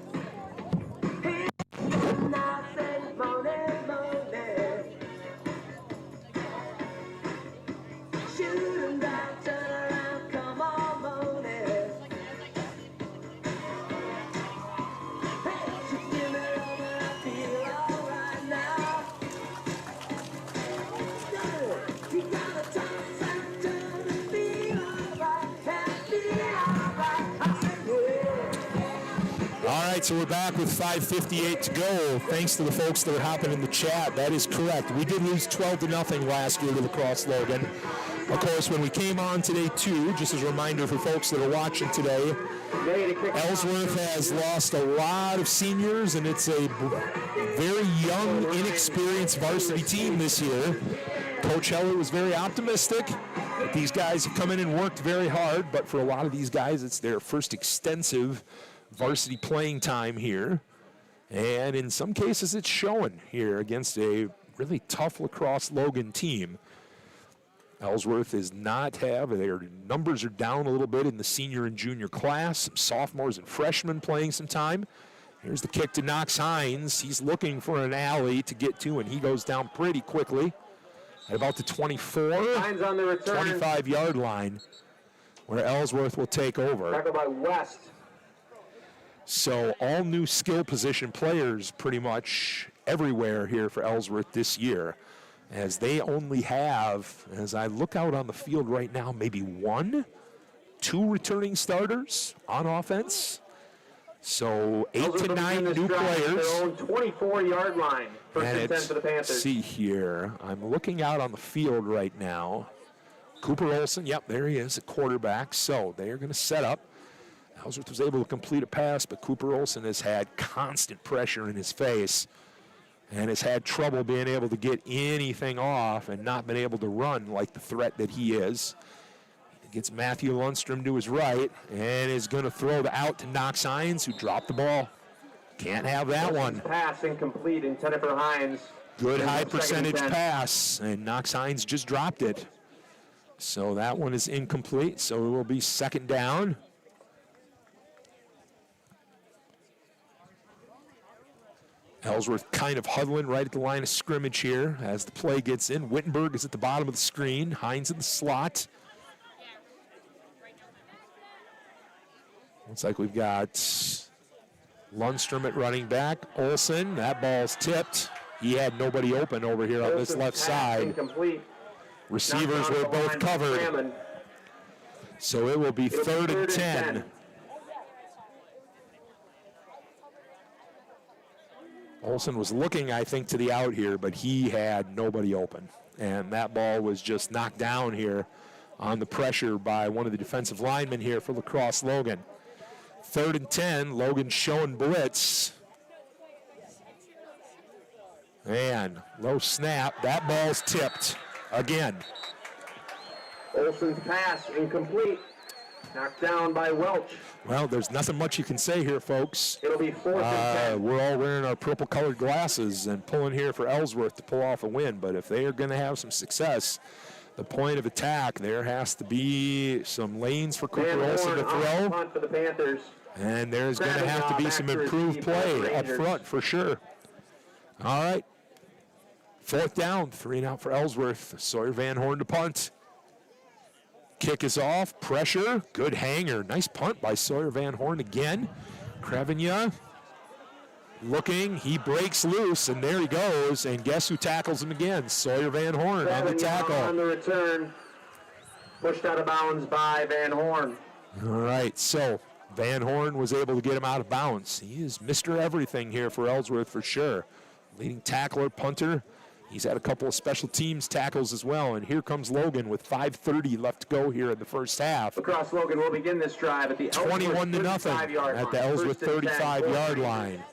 All right, so we're back with 5:58 to go. Thanks to the folks that are hopping in the chat. That is correct. We did lose 12-0 last year to Crosse Logan. Of course, when we came on today, too, just as a reminder for folks that are watching today, Ellsworth has lost a lot of seniors, and it's a very young, inexperienced varsity team this year. Coach Heller was very optimistic. These guys have come in and worked very hard, but for a lot of these guys, it's their first extensive varsity playing time here, and in some cases it's showing here against a really tough Crosse Logan team. Ellsworth is not their numbers are down a little bit in the senior and junior class, some sophomores and freshmen playing some time, Here's the kick to Knox Hines. He's looking for an alley to get to, and he goes down pretty quickly at about the 24, Hines on the return. 25-yard line, where Ellsworth will take over. Tackled by West. So all new skill position players pretty much everywhere here for Ellsworth this year, as they only have, as I look out on the field right now, maybe 2 returning starters on offense. So 8 to 9 new players. Their own 24-yard line. First and 10 for the Panthers. See here, I'm looking out on the field right now. Cooper Olson, yep, there he is, a quarterback. So they are going to set up. Ellsworth was able to complete a pass, but Cooper Olson has had constant pressure in his face and has had trouble being able to get anything off and not been able to run like the threat that he is. He gets Matthew Lundstrom to his right and is going to throw the out to Knox Hines, who dropped the ball. Can't have that one. Pass incomplete, intended for Hines. Good high percentage pass, and Knox Hines just dropped it. So that one is incomplete, so it will be second down. Ellsworth kind of huddling right at the line of scrimmage here as the play gets in. Wittenberg is at the bottom of the screen. Hines in the slot. Looks like we've got Lundstrom at running back. Olson, that ball's tipped. He had nobody open over here on this left side. Incomplete. Receivers were both covered. So it will be third and 10. Olson was looking, I think, to the out here, but he had nobody open. And that ball was just knocked down here on the pressure by one of the defensive linemen here for Crosse Logan. Third and 10, Logan showing blitz. And low snap, that ball's tipped again. Olson's pass incomplete. Knocked down by Welch. Well, there's nothing much you can say here, folks. It'll be fourth and 10. We're all wearing our purple-colored glasses and pulling here for Ellsworth to pull off a win. But if they are going to have some success, the point of attack, there has to be some lanes for Cooper Olson to throw. Punt for the Panthers. And there's going to have to be some improved play up front for sure. All right. Fourth down, 3 and out for Ellsworth. Sawyer Van Horn to punt. Kick is off, pressure, good hanger. Nice punt by Sawyer Van Horn again. Krevenya looking, he breaks loose, and there he goes. And guess who tackles him again? Sawyer Van Horn on the tackle. On the return, pushed out of bounds by Van Horn. All right, so Van Horn was able to get him out of bounds. He is Mr. Everything here for Ellsworth for sure. Leading tackler, punter. He's had a couple of special teams tackles as well, and here comes Logan with 5:30 left to go here in the first half. Crosse Logan will begin this drive at the 21 to nothing at the Ellsworth 35-yard line.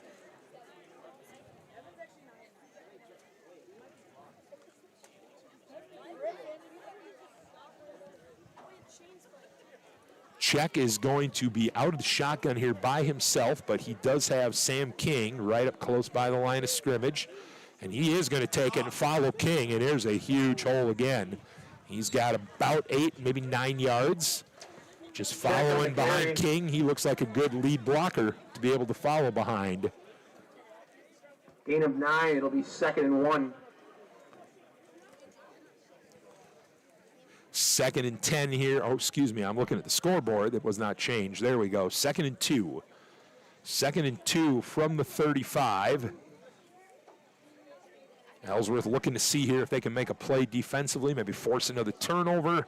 Check is going to be out of the shotgun here by himself, but he does have Sam King right up close by the line of scrimmage. And he is going to take it and follow King, and there's a huge hole again. He's got about 8, maybe 9 yards. Just following behind King. He looks like a good lead blocker to be able to follow behind. Gain of 9, it'll be 2nd and 1. 2nd and 10 here. Oh, excuse me, I'm looking at the scoreboard. That was not changed. There we go. 2nd and 2. 2nd and 2 from the 35. Ellsworth looking to see here if they can make a play defensively, maybe force another turnover,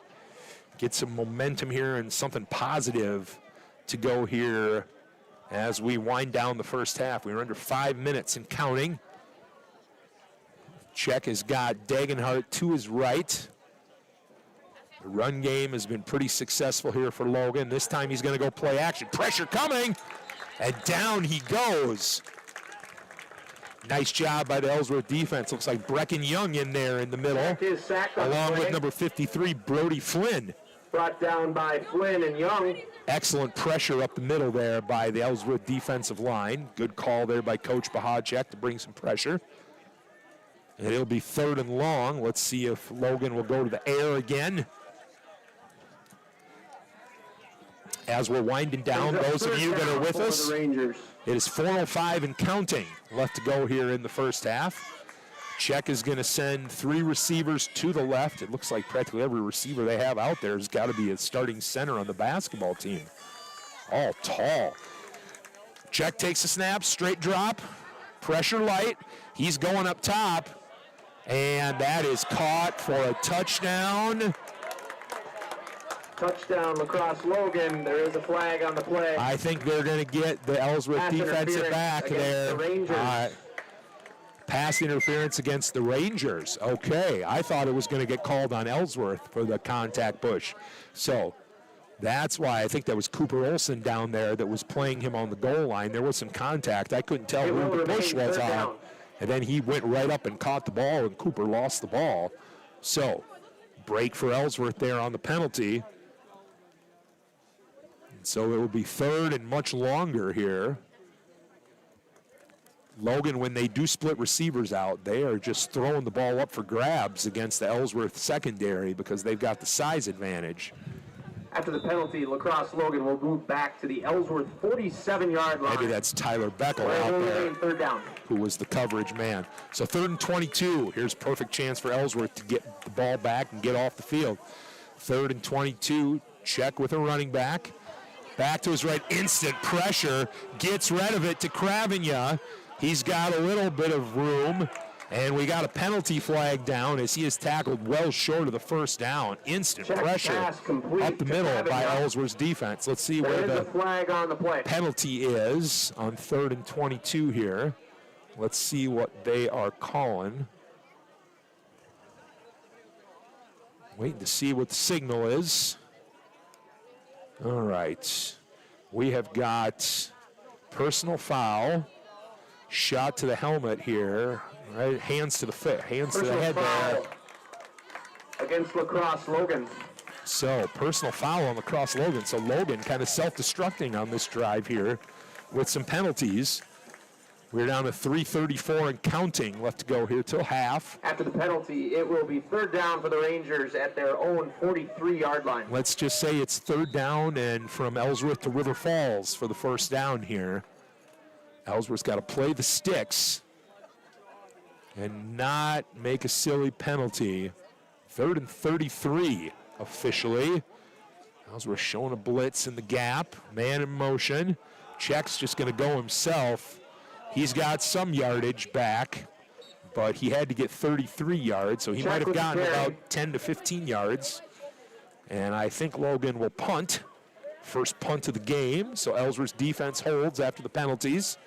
get some momentum here and something positive to go here as we wind down the first half. We're under 5 minutes and counting. Check has got Dagenhart to his right. The run game has been pretty successful here for Logan. This time he's going to go play action. Pressure coming, and down he goes. Nice job by the Ellsworth defense. Looks like Brecken Young in there in the middle, along with number 53, Brody Flynn. Brought down by Flynn and Young. Excellent pressure up the middle there by the Ellsworth defensive line. Good call there by Coach Bahacek to bring some pressure. And it'll be 3rd and long. Let's see if Logan will go to the air again. as we're winding down, those of you that are with us, it is 4:05 and counting left to go here in the first half. Czech is going to send 3 receivers to the left. It looks like practically every receiver they have out there has got to be a starting center on the basketball team. All tall. Czech takes a snap, straight drop, pressure light. He's going up top, and that is caught for a touchdown. Touchdown, Crosse Logan. There is a flag on the play. I think they're going to get the Ellsworth defensive back there. The Rangers. Pass interference against the Rangers. Okay, I thought it was going to get called on Ellsworth for the contact push. So that's why I think that was Cooper Olson down there that was playing him on the goal line. There was some contact. I couldn't tell who the push was on. And then he went right up and caught the ball, and Cooper lost the ball. So break for Ellsworth there on the penalty. So it will be 3rd and much longer here. Logan, when they do split receivers out, they are just throwing the ball up for grabs against the Ellsworth secondary because they've got the size advantage. After the penalty, Crosse Logan will move back to the Ellsworth 47-yard line. Maybe that's Tyler Beckel out there, 3rd down, who was the coverage man. So 3rd and 22. Here's a perfect chance for Ellsworth to get the ball back and get off the field. 3rd and 22. Czech with a running back. Back to his right, instant pressure. Gets rid of it to Kravenya. He's got a little bit of room, and we got a penalty flag down as he is tackled well short of the first down. Instant pressure up the middle by Ellsworth's defense. Let's see where the flag on the play. Penalty is on 3rd and 22 here. Let's see what they are calling. Waiting to see what the signal is. All right. We have got personal foul. Shot to the helmet here, right? Hands to the foot, hands to the head there. Against Crosse Logan. So, personal foul on Crosse Logan. So, Logan kind of self-destructing on this drive here with some penalties. We're down to 3:34 and counting left to go here till half. After the penalty, it will be 3rd down for the Rangers at their own 43-yard line. Let's just say it's 3rd down and from Ellsworth to River Falls for the first down here. Ellsworth's got to play the sticks and not make a silly penalty. 3rd and 33 officially. Ellsworth showing a blitz in the gap. Man in motion. Czech's just going to go himself. He's got some yardage back, but he had to get 33 yards, so he might have gotten about 10 to 15 yards. And I think Logan will punt. First punt of the game, so Ellsworth's defense holds after the penalties.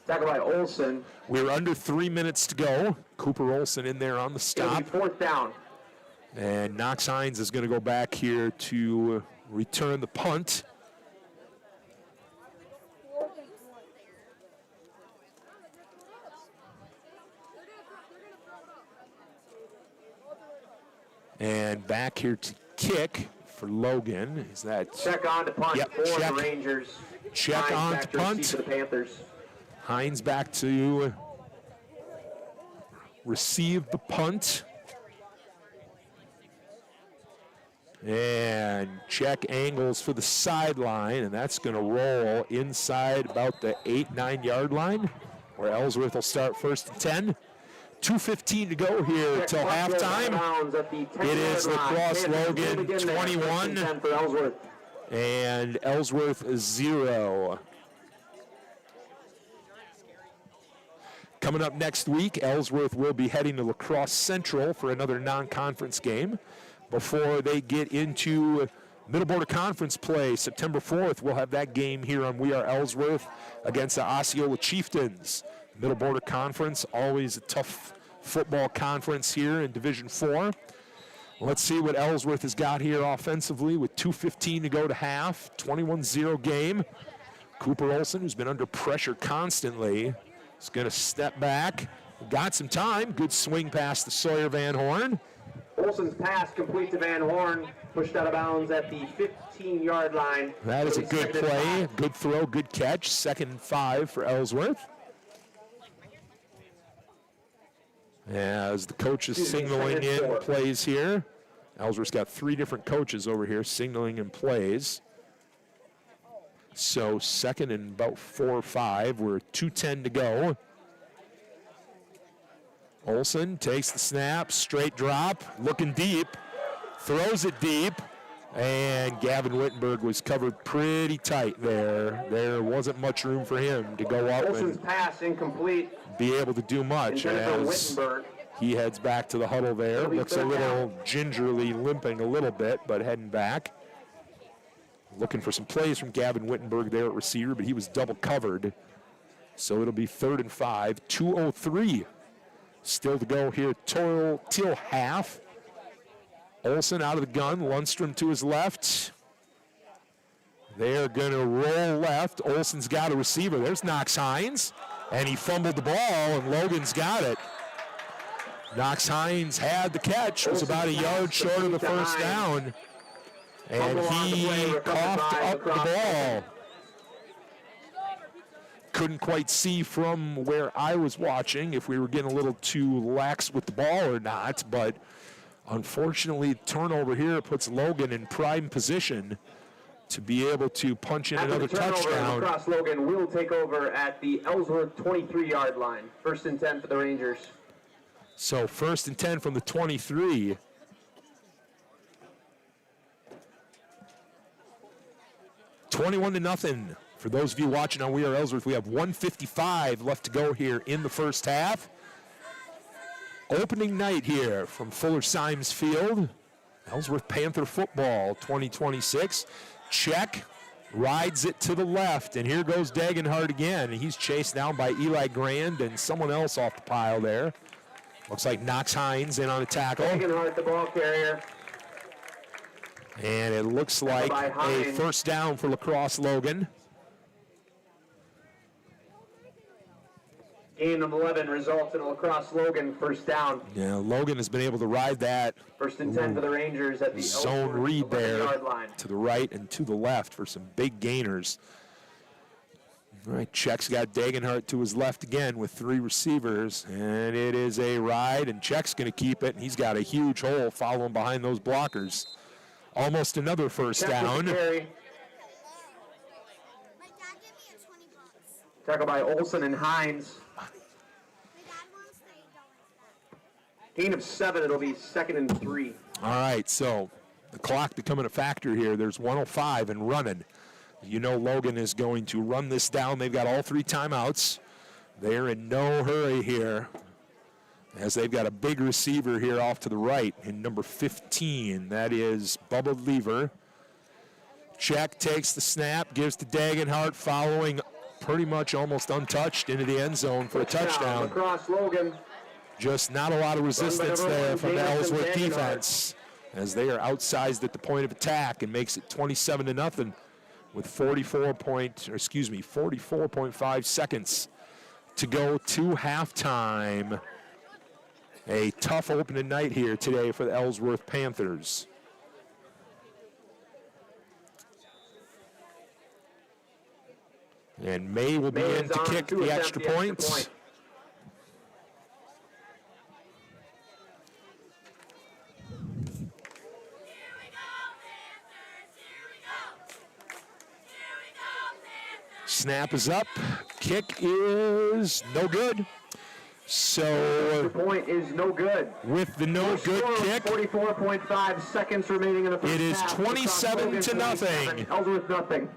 Tackle by Olson. We're under 3 minutes to go. Cooper Olson in there on the stop. It'll be 4th down. And Knox Hines is going to go back here to return the punt. And back here to kick for Logan. Is that Check on to punt for the Rangers. Check on to punt. For the Panthers. Hines back to receive the punt. And check angles for the sideline, and that's going to roll inside about the 8-9 yard line, where Ellsworth will start 1st and 10. 2:15 to go here till halftime. It is Crosse Logan 21 and Ellsworth 0. Coming up next week, Ellsworth will be heading to La Crosse Central for another non-conference game before they get into Middle Border Conference play. September 4th, we'll have that game here on We Are Ellsworth against the Osceola Chieftains. Middle Border Conference, always a tough football conference here in Division 4. Let's see what Ellsworth has got here offensively with 2:15 to go to half. 21-0 game. Cooper Olson, who's been under pressure constantly, is going to step back. Got some time. Good swing pass to Sawyer Van Horn. Olson's pass complete to Van Horn, pushed out of bounds at the 15-yard line. That is a good play, good throw, good catch. 2nd and 5 for Ellsworth. As the coach is signaling in plays here, Ellsworth's got 3 different coaches over here signaling and plays. So second and about 4 or 5. We're 2:10 to go. Olson takes the snap, straight drop, looking deep, throws it deep, and Gavin Wittenberg was covered pretty tight there. There wasn't much room for him to go up Olson's and pass incomplete. be able to do much as Wittenberg. he heads back to the huddle there. Looks a little gingerly limping a little bit, but heading back. Looking for some plays from Gavin Wittenberg there at receiver, but he was double covered. So it'll be 3rd and 5, 2:03 still to go here till half. Olson out of the gun, Lundstrom to his left. They're going to roll left. Olson's got a receiver. There's Knox Hines, and he fumbled the ball, and Logan's got it. Knox Hines had the catch, was about a yard short of the first down, and he coughed up the ball. Couldn't quite see from where I was watching if we were getting a little too lax with the ball or not, but unfortunately, turnover here puts Logan in prime position to be able to punch in another touchdown. Crosse Logan will take over at the Ellsworth 23-yard line. 1st and 10 for the Rangers. So 1st and 10 from the 23. $21-0. For those of you watching on We Are Ellsworth, we have 1:55 left to go here in the first half. Opening night here from Fuller Symes Field. Ellsworth Panther football 2026. Check, rides it to the left, and here goes Dagenhart again. He's chased down by Eli Grand and someone else off the pile there. Looks like Knox Hines in on a tackle. Dagenhart, the ball carrier. And it looks like a first down for Crosse Logan. Gain of 11 results in Crosse Logan first down. Yeah, Logan has been able to ride that 1st and 10 for the Rangers at the zone read there line. to the right and to the left for some big gainers. All right, Check's got Dagenhart to his left again with 3 receivers, and it is a ride, and Check's going to keep it, and he's got a huge hole following behind those blockers. Almost another first down. Tackle by Olson and Hines. Gain of 7, it'll be 2nd and 3. All right, so the clock becoming a factor here. There's 1:05 and running. You know Logan is going to run this down. They've got all 3 timeouts. They're in no hurry here as they've got a big receiver here off to the right in number 15. That is Bubba Lever. Check takes the snap, gives to Dagenhart, following pretty much almost untouched into the end zone for a touchdown. Crosse Logan. Just not a lot of resistance there from the Ellsworth defense as they are outsized at the point of attack and makes it 27-0 with 44.5 seconds to go to halftime. A tough opening night here today for the Ellsworth Panthers. And May will begin to kick the extra points. Snap is up. Kick is no good. So the point is no good. With the no good kick, 44.5 seconds remaining in the first it is half. 27-0. Ellsworth nothing.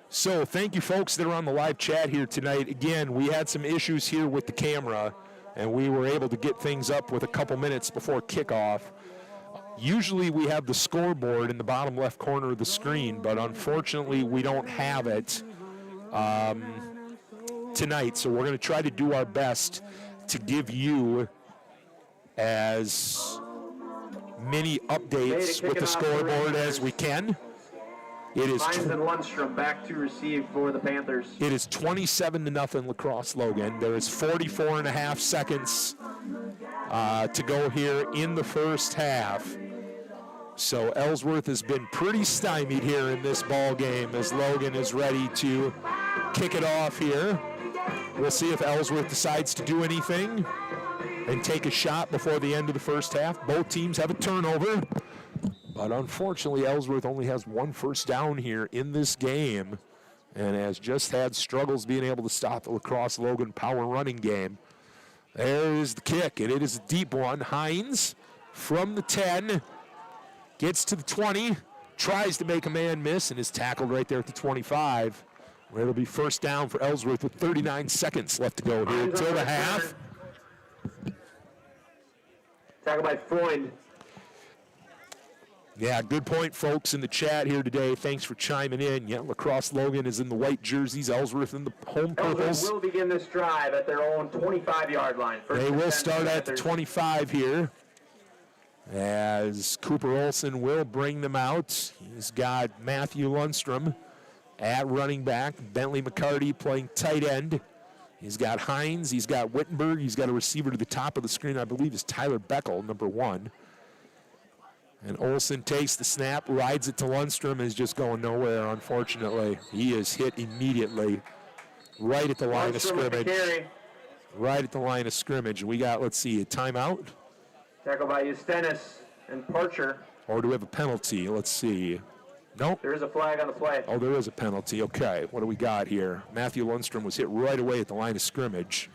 So thank you folks that are on the live chat here tonight. Again, we had some issues here with the camera, and we were able to get things up with a couple minutes before kickoff. Usually we have the scoreboard in the bottom left corner of the screen, but unfortunately we don't have it tonight. So we're going to try to do our best to give you as many updates with the scoreboard as we can. It is Hines and Lundstrom back to receive for the Panthers. It is 27-0 Crosse Logan. There is 44.5 seconds to go here in the first half. So Ellsworth has been pretty stymied here in this ball game as Logan is ready to kick it off here. We'll see if Ellsworth decides to do anything. and take a shot before the end of the first half. Both teams have a turnover, but unfortunately Ellsworth only has one first down here in this game and has just had struggles being able to stop the Crosse Logan power running game. There is the kick, and it is a deep one. Hines from the 10 gets to the 20, tries to make a man miss, and is tackled right there at the 25, where it'll be first down for Ellsworth with 39 seconds left to go here until the half. Tackled by Freund. Yeah, good point, folks, in the chat here today. Thanks for chiming in. Yeah, Crosse Logan is in the white jerseys, Ellsworth in the home purples. Ellsworth will begin this drive at their own 25-yard line. They will start at the 25 here, as Cooper Olson will bring them out. He's got Matthew Lundstrom at running back, Bentley McCarty playing tight end. He's got Hines, he's got Wittenberg, he's got a receiver to the top of the screen, I believe is Tyler Beckel, number 1. And Olson takes the snap, rides it to Lundstrom, and is just going nowhere, unfortunately. He is hit immediately right at the line of scrimmage. Right at the line of scrimmage. We got, let's see, a timeout? Tackled by Eustanis and Parcher. Or do we have a penalty? Let's see. Nope. There is a flag on the play. Oh, there is a penalty. Okay, what do we got here? Matthew Lundstrom was hit right away at the line of scrimmage.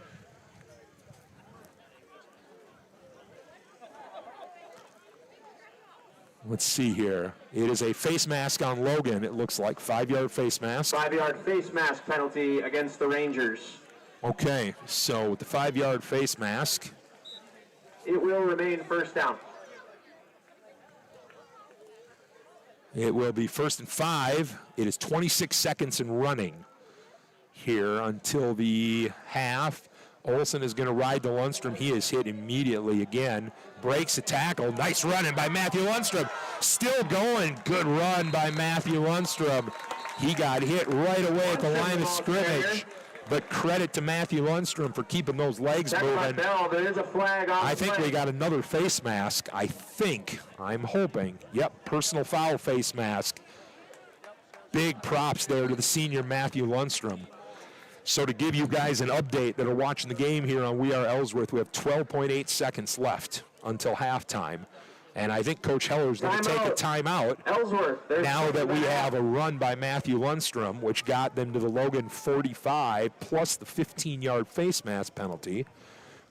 Let's see here. It is a face mask on Logan. It looks like 5-yard face mask. 5-yard face mask penalty against the Rangers. Okay, so with the 5-yard face mask, it will remain first down. It will be 1st and 5. It is 26 seconds and running here until the half. Olson is going to ride to Lundstrom. He is hit immediately again. Breaks a tackle. Nice running by Matthew Lundstrom. Still going. Good run by Matthew Lundstrom. He got hit right away at the line of scrimmage. But credit to Matthew Lundstrom for keeping those legs moving. There is a flag on I think we got another face mask. I think. I'm hoping. Yep, personal foul face mask. Big props there to the senior Matthew Lundstrom. So to give you guys an update that are watching the game here on We Are Ellsworth, we have 12.8 seconds left until halftime. And I think Coach Heller is going to take a timeout Ellsworth, now that we have a run by Matthew Lundstrom, which got them to the Logan 45, plus the 15-yard face mask penalty.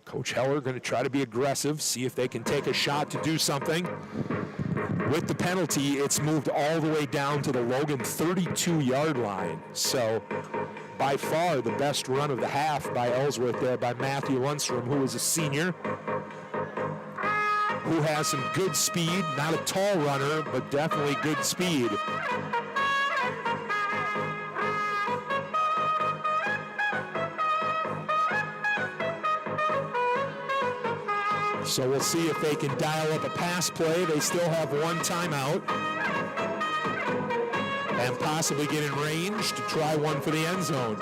Coach Heller going to try to be aggressive, see if they can take a shot to do something. With the penalty, it's moved all the way down to the Logan 32-yard line. So by far the best run of the half by Ellsworth there by Matthew Lundstrom, who is a senior, who has some good speed, not a tall runner, but definitely good speed. So we'll see if they can dial up a pass play. They still have one timeout. And possibly get in range to try one for the end zone.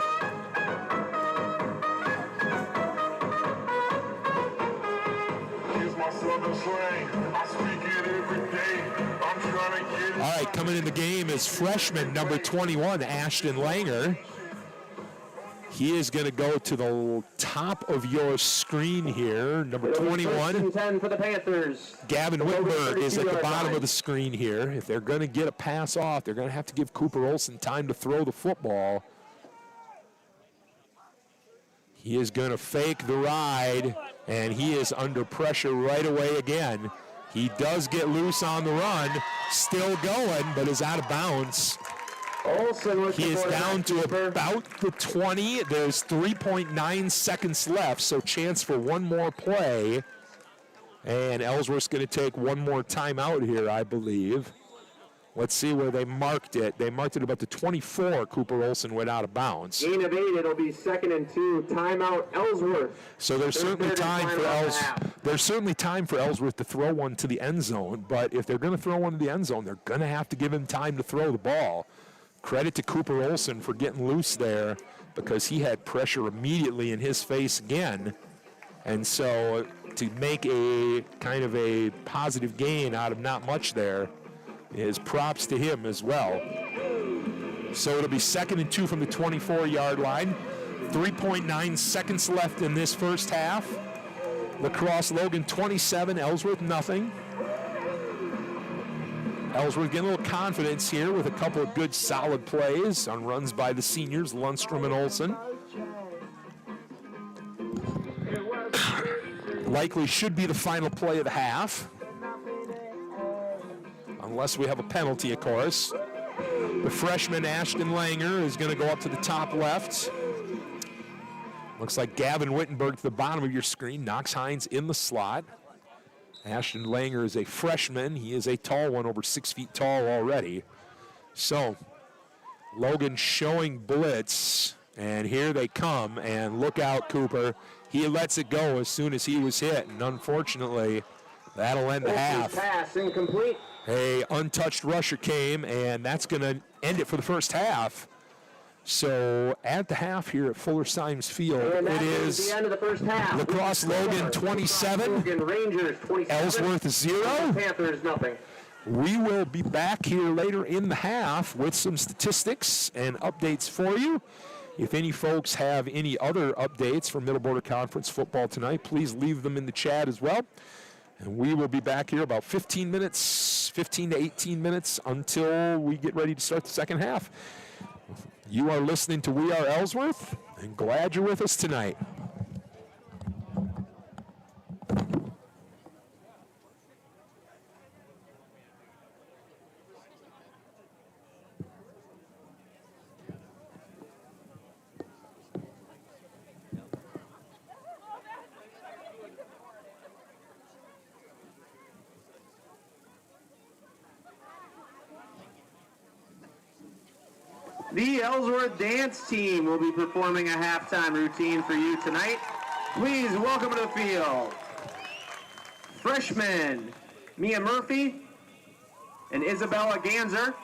All right, coming in the game is freshman number 21, Ashton Langer. He is going to go to the top of your screen here, number 21. 10 for the Panthers. Gavin Wittenberg is at the bottom of the screen here. If they're going to get a pass off, they're going to have to give Cooper Olson time to throw the football. He is going to fake the ride, and he is under pressure right away again. He does get loose on the run, still going, but is out of bounds. He is down to about the 20. There's 3.9 seconds left, so chance for one more play. And Ellsworth's going to take one more timeout here, I believe. Let's see where they marked it. They marked it about the 24. Cooper Olson went out of bounds. Gain of 8. It'll be 2nd and 2. Timeout Ellsworth. So there's certainly time for Ellsworth to throw one to the end zone. But if they're going to throw one to the end zone, they're going to have to give him time to throw the ball. Credit to Cooper Olson for getting loose there, because he had pressure immediately in his face again. And so to make a kind of a positive gain out of not much there is props to him as well. So it'll be 2nd and 2 from the 24-yard line. 3.9 seconds left in this first half. Crosse Logan 27, Ellsworth nothing. Ellsworth getting a little confidence here with a couple of good solid plays on runs by the seniors, Lundstrom and Olsen. Likely should be the final play of the half. Unless we have a penalty, of course. The freshman Ashton Langer is going to go up to the top left. Looks like Gavin Wittenberg to the bottom of your screen. Knox Hines in the slot. Ashton Langer is a freshman. He is a tall one, over 6 feet tall already. So, Logan showing blitz, and here they come, and look out, Cooper. He lets it go as soon as he was hit, and unfortunately, that'll end the half. Pass incomplete. A untouched rusher came, and that's going to end it for the first half. So at the half here at Fuller Symes Field, it is the end of the first half. Crosse Logan 27, Rangers 27, Ellsworth 0. Panthers nothing. We will be back here later in the half with some statistics and updates for you. If any folks have any other updates for Middle Border Conference football tonight, please leave them in the chat as well. And we will be back here about 15 to 18 minutes until we get ready to start the second half. You are listening to We Are Ellsworth, and glad you're with us tonight. The Ellsworth dance team will be performing a halftime routine for you tonight. Please welcome to the field freshmen Mia Murphy and Isabella Ganser,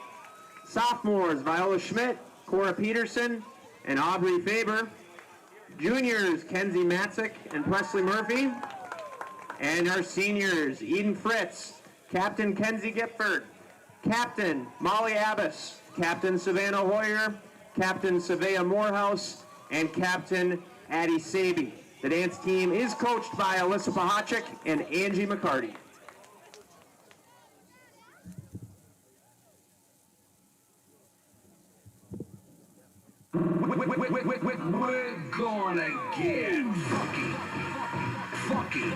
sophomores Viola Schmidt, Cora Peterson, and Aubrey Faber, juniors Kenzie Matzik and Presley Murphy, and our seniors Eden Fritz, Captain Kenzie Gipford, Captain Molly Abbas, Captain Savannah Hoyer, Captain Savea Morehouse, and Captain Addie Saby. The dance team is coached by Alyssa Pahachik and Angie McCarty. We're gonna get funky.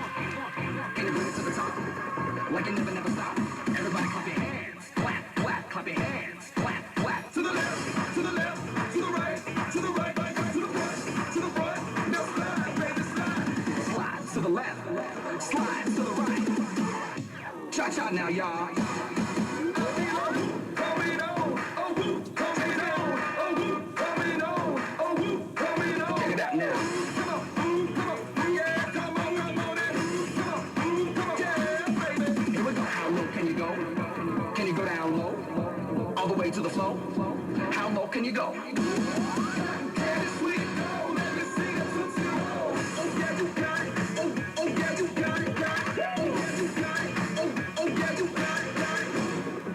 Can you bring it to the top? Like it never stop. Everybody clap your hands. Clap, clap, clap your hands. Clap, clap. To the left, to the left, to the right, to the right, to the front. Now slide, baby, slide. Slide to the left, slide to the right. Cha-cha now, y'all. To the flow. How low can you go?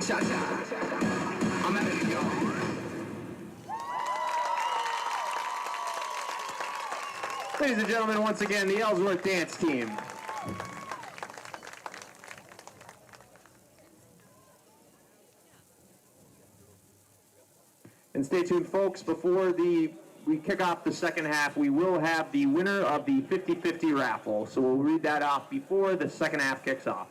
Cha-cha. I'm out of y'all. Ladies and gentlemen, once again, the Ellsworth dance team. And stay tuned, folks. Before we kick off the second half, we will have the winner of the 50-50 raffle. So we'll read that off before the second half kicks off.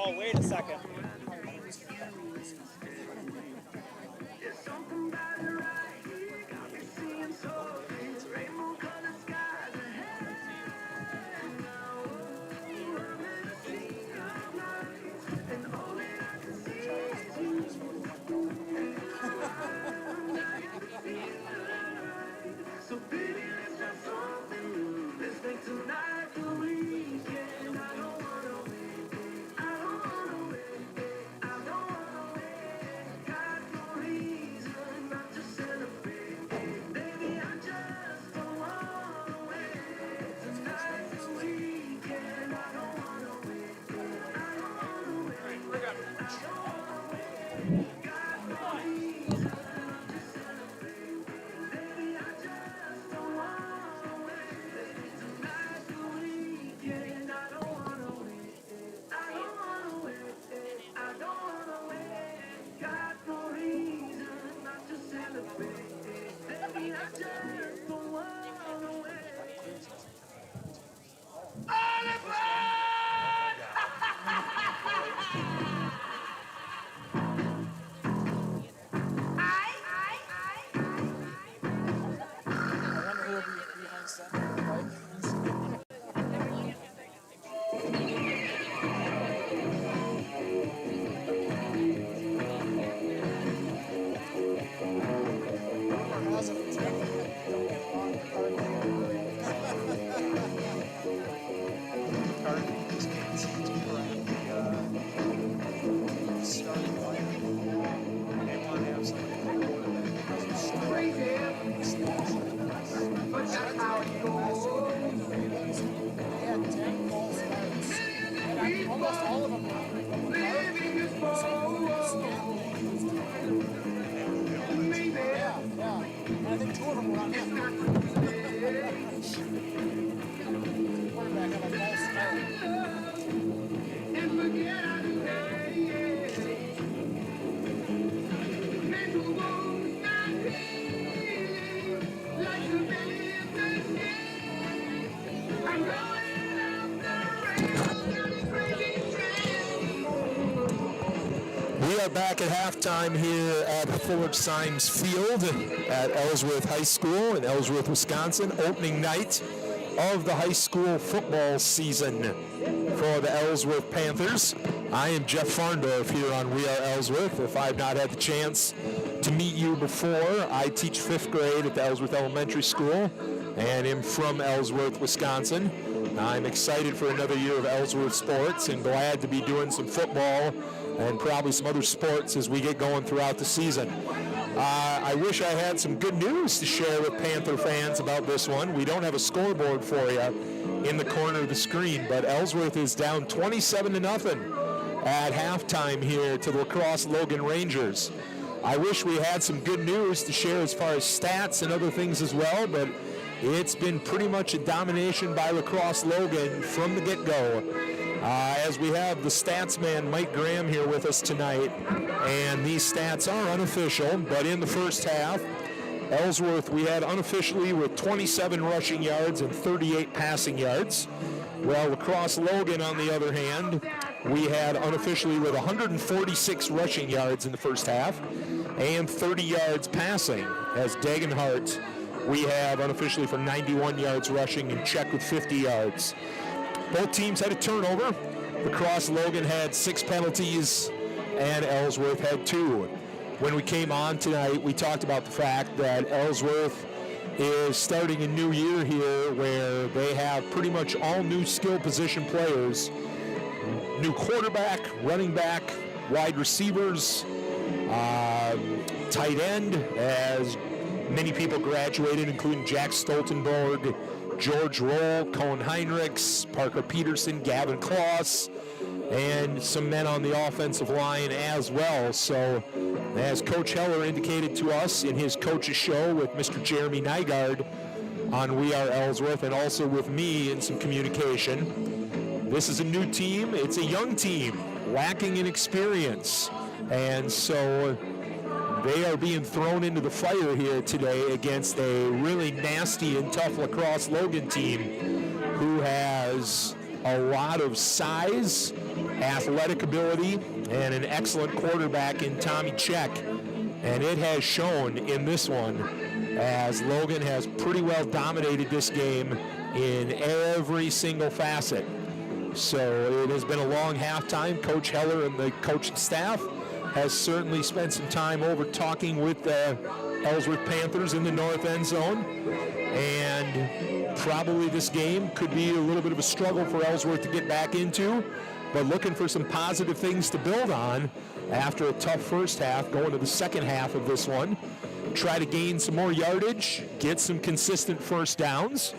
Oh, wait a second. Two of them were on the quarterback had a false start. We are back at halftime here at Fuller Symes Field at Ellsworth High School in Ellsworth, Wisconsin. Opening night of the high school football season for the Ellsworth Panthers. I am Jeff Farndorf here on We Are Ellsworth. If I've not had the chance to meet you before, I teach 5th grade at the Ellsworth Elementary School and am from Ellsworth, Wisconsin. I'm excited for another year of Ellsworth sports and glad to be doing some football and probably some other sports as we get going throughout the season. I wish I had some good news to share with Panther fans about this one. We don't have a scoreboard for you in the corner of the screen, but Ellsworth is down 27-0 at halftime here to the Crosse Logan Rangers. I wish we had some good news to share as far as stats and other things as well, but it's been pretty much a domination by La Crosse Logan from the get-go. As we have the stats man Mike Graham here with us tonight, and these stats are unofficial, but in the first half, Ellsworth we had unofficially with 27 rushing yards and 38 passing yards. Well, La Crosse Logan, on the other hand, we had unofficially with 146 rushing yards in the first half and 30 yards passing, as Dagenhart we have unofficially for 91 yards rushing and Czech with 50 yards. Both teams had a turnover. La Crosse Logan had 6 penalties and Ellsworth had 2. When we came on tonight, we talked about the fact that Ellsworth is starting a new year here where they have pretty much all new skill position players. New quarterback, running back, wide receivers, tight end, as many people graduated, including Jack Stoltenberg, George Roll, Cohen Heinrichs, Parker Peterson, Gavin Kloss, and some men on the offensive line as well. So, as Coach Heller indicated to us in his coach's show with Mr. Jeremy Nygaard on We Are Ellsworth, and also with me in some communication, this is a new team. It's a young team, lacking in experience. And so they are being thrown into the fire here today against a really nasty and tough La Crosse Logan team who has a lot of size, athletic ability, and an excellent quarterback in Tommy Czech. And it has shown in this one as Logan has pretty well dominated this game in every single facet. So it has been a long halftime. Coach Heller and the coaching staff has certainly spent some time over talking with the Ellsworth Panthers in the north end zone. And probably this game could be a little bit of a struggle for Ellsworth to get back into, but looking for some positive things to build on after a tough first half, going to the second half of this one. Try to gain some more yardage, get some consistent first downs,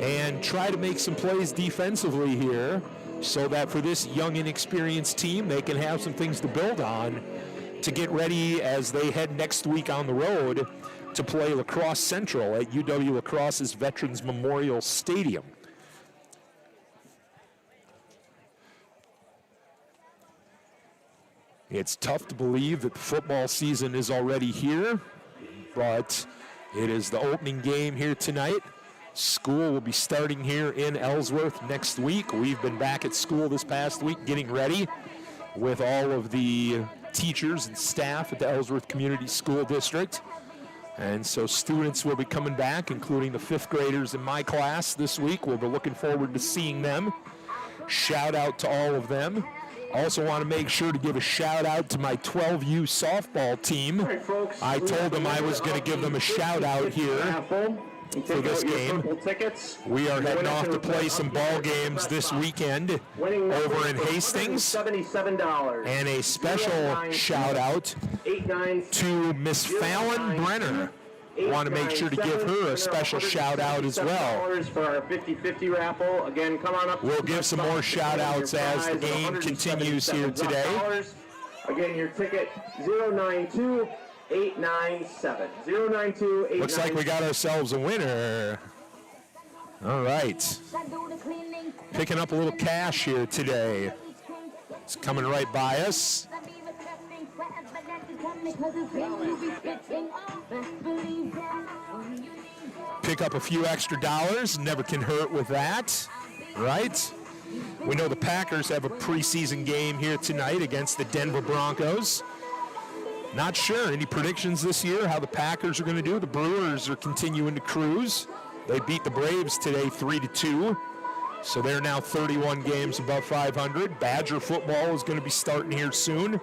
and try to make some plays defensively here so that for this young, inexperienced team, they can have some things to build on to get ready as they head next week on the road to play La Crosse Central at UW La Crosse's Veterans Memorial Stadium. It's tough to believe that the football season is already here, but it is the opening game here tonight. School will be starting here in Ellsworth next week. We've been back at school this past week getting ready with all of the teachers and staff at the Ellsworth Community School District. And so students will be coming back, including the 5th graders in my class this week. We'll be looking forward to seeing them. Shout out to all of them. Also want to make sure to give a shout out to my 12U softball team. I told them I was going to give them a shout out here for this game. We are heading off to play some ball games this weekend over in Hastings. And a special shout out to Miss Fallon Brenner. Want to make sure to give her a special shout out as well. For our 50-50 raffle. Again, come on up. We'll give some more shout outs as the game continues here today. Again, your ticket 092 897. 092-897. Looks like we got ourselves a winner. All right. Picking up a little cash here today. It's coming right by us. Pick up a few extra dollars. Never can hurt with that, right? We know the Packers have a preseason game here tonight against the Denver Broncos. Not sure. Any predictions this year how the Packers are going to do? The Brewers are continuing to cruise. They beat the Braves today 3-2. So they're now 31 games above 500. Badger football is going to be starting here soon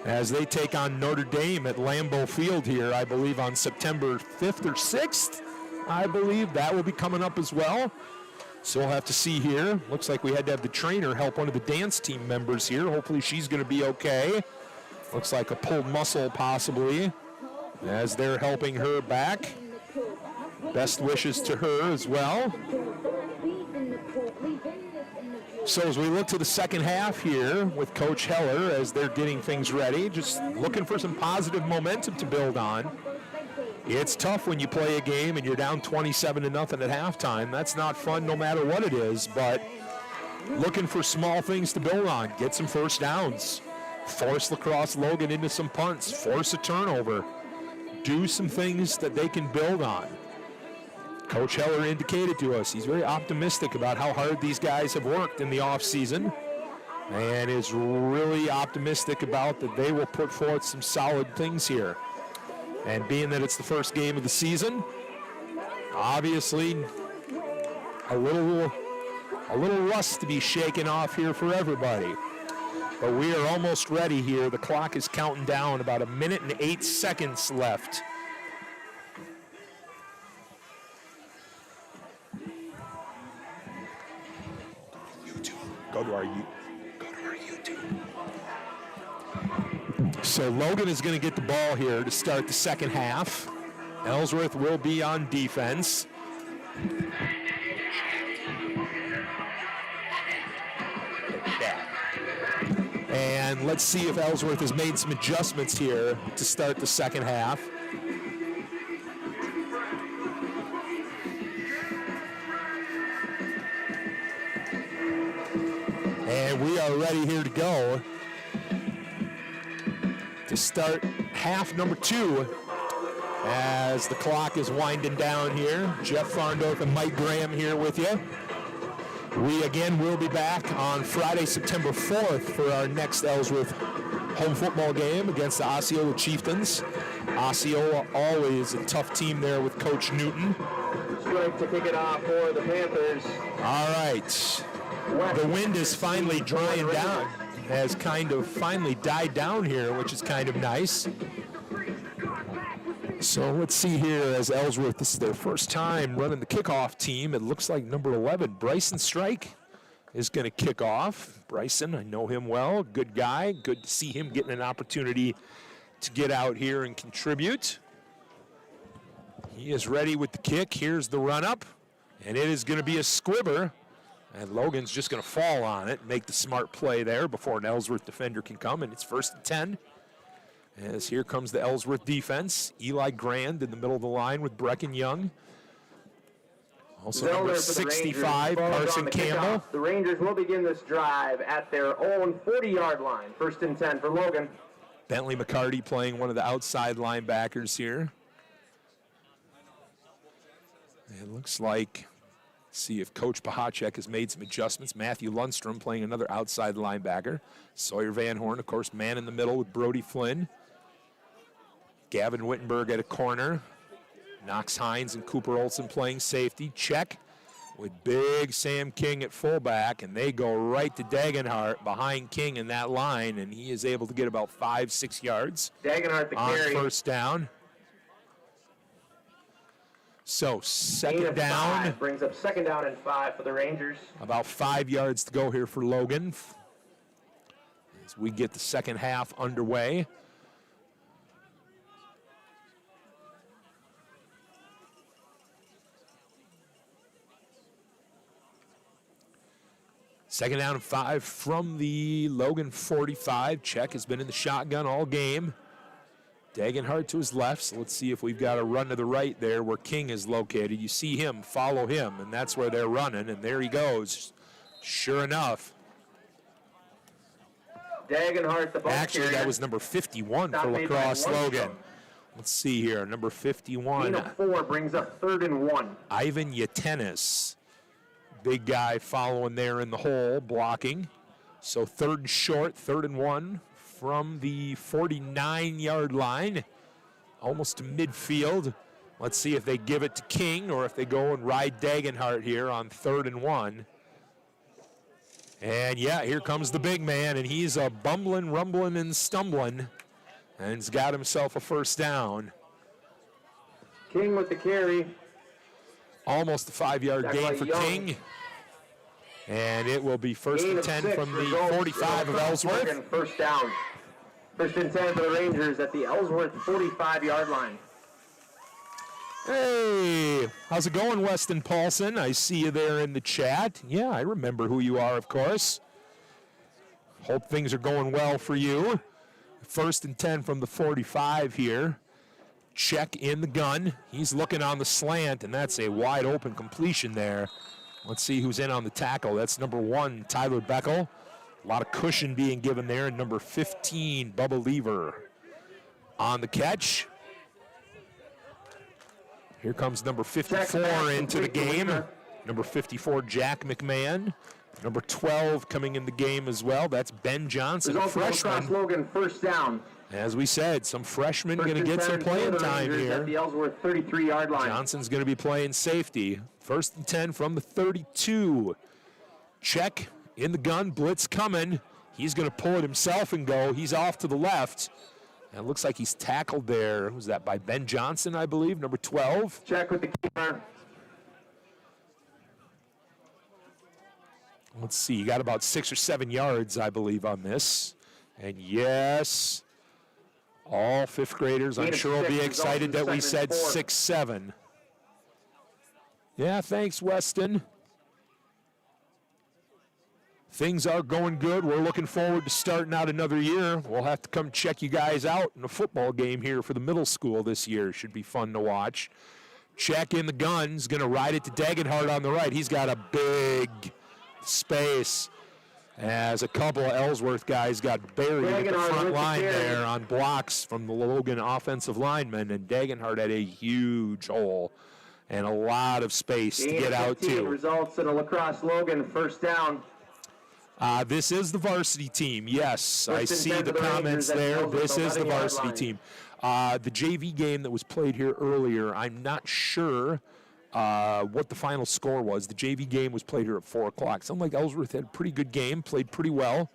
as they take on Notre Dame at Lambeau Field here, I believe, on September 5th or 6th. I believe that will be coming up as well. So we'll have to see here. Looks like we had to have the trainer help one of the dance team members here. Hopefully she's going to be okay. Looks like a pulled muscle possibly as they're helping her back. Best wishes to her as well. So as we look to the second half here with Coach Heller as they're getting things ready, just looking for some positive momentum to build on. It's tough when you play a game and you're down 27-0 at halftime. That's not fun no matter what it is, but looking for small things to build on. Get some first downs. Force Crosse Logan into some punts. Force a turnover. Do some things that they can build on. Coach Heller indicated to us he's very optimistic about how hard these guys have worked in the offseason and is really optimistic about that they will put forth some solid things here. And being that it's the first game of the season, obviously a little rust to be shaken off here for everybody. But we are almost ready here. The clock is counting down, about 1 minute and 8 seconds left. Go to our YouTube. So Logan is going to get the ball here to start the second half. Ellsworth will be on defense. And let's see if Ellsworth has made some adjustments here to start the second half. And we are ready here to go to start half number 2 as the clock is winding down here. Jeff Farndorf and Mike Graham here with you. We again will be back on Friday, September 4th for our next Ellsworth home football game against the Osceola Chieftains. Osceola always a tough team there with Coach Newton. Strike to kick it off for the Panthers. All right. The wind is finally drying down, has kind of finally died down here, which is kind of nice. So let's see here as Ellsworth, this is their first time running the kickoff team. It looks like number 11, Bryson Strike, is going to kick off. Bryson, I know him well, good guy. Good to see him getting an opportunity to get out here and contribute. He is ready with the kick. Here's the run up, and it is going to be a squibber. And Logan's just going to fall on it, make the smart play there before an Ellsworth defender can come, and it's 1st and 10. As here comes the Ellsworth defense. Eli Grand in the middle of the line with Brecken Young. Also number 65, Carson Campbell. The Rangers will begin this drive at their own 40-yard line. 1st and 10 for Logan. Bentley McCarty playing one of the outside linebackers here. It looks like, see if Coach Pahacek has made some adjustments. Matthew Lundstrom playing another outside linebacker. Sawyer Van Horn, of course, man in the middle with Brody Flynn. Gavin Wittenberg at a corner. Knox Hines and Cooper Olson playing safety. Check with big Sam King at fullback, and they go right to Dagenhart behind King in that line, and he is able to get about 5-6 yards Dagenhart the on carry. first down. So second down. 5 brings up 2nd down and 5 for the Rangers. About 5 yards to go here for Logan as we get the second half underway. Second down and 5 from the Logan 45. Check has been in the shotgun all game. Dagenhart to his left, so let's see if we've got a run to the right there where King is located. You see him, follow him, and that's where they're running, and there he goes. Sure enough. Dagenhart, the ball Actually, carrier. that was number 51 Stop for made by Lacrosse one Logan. stroke. Let's see here, number 51. Gain of 4 brings up 3rd and 1. Ivan Yatenis. Big guy following there in the hole, blocking. So 3rd and short, 3rd and 1 from the 49-yard line, almost to midfield. Let's see if they give it to King or if they go and ride Dagenhart here on 3rd and 1. And yeah, here comes the big man, and he's a bumbling, rumbling, and stumbling, and he's got himself a first down. King with the carry. Almost a 5-yard That's gain like for Young. King. And it will be first Gain and of 10 6 from the results 45 of Crosse Ellsworth. Logan, first down. First and 10 for the Rangers at the Ellsworth 45-yard line. Hey, how's it going, Weston Paulson? I see you there in the chat. Yeah, I remember who you are, of course. Hope things are going well for you. First and 10 from the 45 here. Check in the gun. He's looking on the slant, and that's a wide open completion there. Let's see who's in on the tackle. That's number 1, Tyler Beckel. A lot of cushion being given there. And number 15, Bubba Lever on the catch. Here comes number 54 into the game. Number 54, Jack McMahon. Number 12 coming in the game as well. That's Ben Johnson, a Results of Crosse freshman. Logan, first down. As we said, some freshmen First going to and get some 10 for playing the time Rangers at the here. Ellsworth 33-yard line. Johnson's going to be playing safety. First and 10 from the 32. Check in the gun, blitz coming. He's going to pull it himself and go. He's off to the left. And it looks like he's tackled there. Was that by Ben Johnson, I believe, number 12? Check with the keeper. Let's see, you got about 6 or 7 yards, I believe, on this. And yes, all 5th graders, I'm Gain of sure, will be 6, excited that we results in said 2nd and 6-7. Yeah, thanks, Weston. Things are going good. We're looking forward to starting out another year. We'll have to come check you guys out in a football game here for the middle school this year. Should be fun to watch. Check in the gun's going to ride it to Dagenhart on the right. He's got a big space as a couple of Ellsworth guys got buried at the Dagenhart front with the line carry. there on blocks from the Logan offensive linemen, and Dagenhart had a huge hole and a lot of space to Gain get of out 15 to. results in a Lacrosse Logan first down. This is the varsity team. Yes, I First and see 10 the for the comments Rangers at there. Ellsworth, This is the 11-yard varsity line. team. The JV game that was played here earlier, I'm not sure what the final score was. The JV game was played here at 4 o'clock. Something like Ellsworth had a pretty good game, played pretty well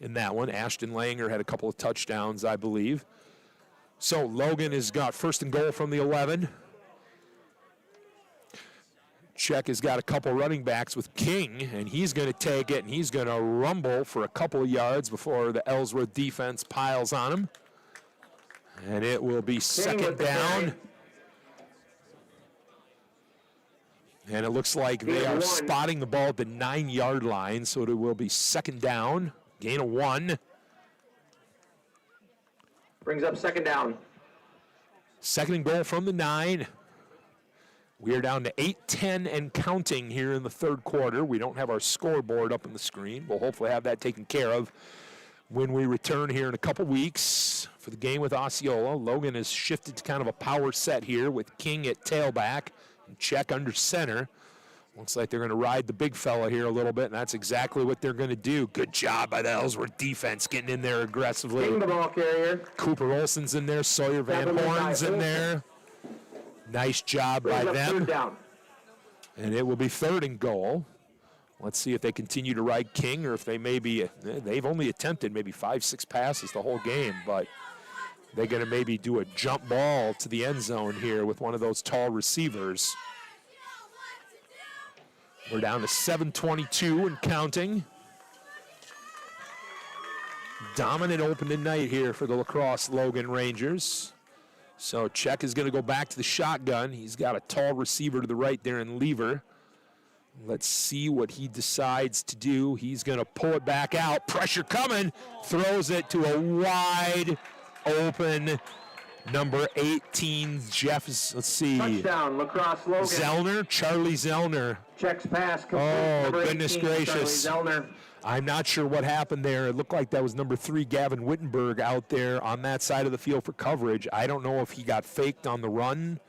in that one. Ashton Langer had a couple of touchdowns, I believe. So Logan has got first and goal from the 11. Check has got a couple running backs with King, and he's going to take it, and he's going to rumble for a couple of yards before the Ellsworth defense piles on him. And it will be second with the down. carry. And it looks like they Gain of are 1. spotting the ball at the 9-yard line, so it will be second down. Gain of 1. Brings up second down. Second and goal from the 9. We are down to 8:10 and counting here in the third quarter. We don't have our scoreboard up on the screen. We'll hopefully have that taken care of when we return here in a couple weeks for the game with Osceola. Logan has shifted to kind of a power set here with King at tailback and Check under center. Looks like they're going to ride the big fella here a little bit, and that's exactly what they're going to do. Good job by the Ellsworth defense getting in there aggressively. King the ball carrier. Cooper Olson's in there. Sawyer Van Double Horn's by in Olson. there. Nice job by Brings up them. third down. And it will be third and goal. Let's see if they continue to ride King or if they maybe, they've only attempted maybe 5-6 passes the whole game, but they're going to maybe do a jump ball to the end zone here with one of those tall receivers. We're down to 7:22 and counting. Dominant opening night here for the Lacrosse Logan Rangers. So Check is going to go back to the shotgun. He's got a tall receiver to the right there in Lever. Let's see what he decides to do. He's going to pull it back out. Pressure coming. Throws it to a wide open Number 18, let's see. Touchdown, Crosse Logan. Zellner, Charlie Zellner. Checks pass. Complete. Oh, Number goodness 18, gracious. Charlie Zellner. I'm not sure what happened there. It looked like that was number 3, Gavin Wittenberg, out there on that side of the field for coverage. I don't know if he got faked on the run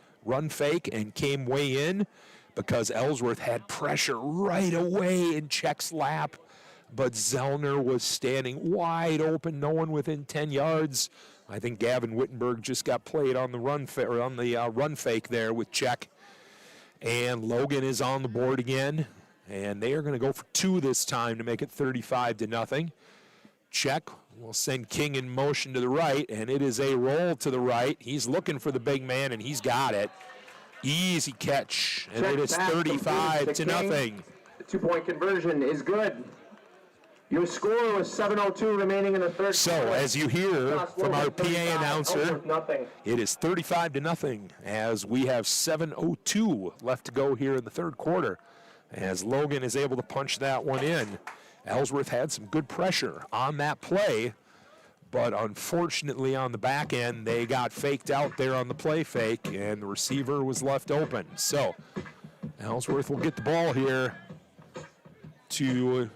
fake and came way in, because Ellsworth had pressure right away in Check's lap, but Zellner was standing wide open, no one within 10 yards. I think Gavin Wittenberg just got played on the run fake there with Check. And Logan is on the board again, and they are going to go for 2 this time to make it 35-0. Check will send King in motion to the right, and it is a roll to the right. He's looking for the big man, and he's got it. Easy catch, and it is 35-0. The 2-point conversion is good. Your score was 7:02 remaining in the third So, quarter. as you hear from our PA announcer, nothing. it is 35-0 as we have 7:02 left to go here in the third quarter. As Logan is able to punch that one in. Ellsworth had some good pressure on that play, but unfortunately on the back end, they got faked out there on the play fake, and the receiver was left open. So, Ellsworth will get the ball here to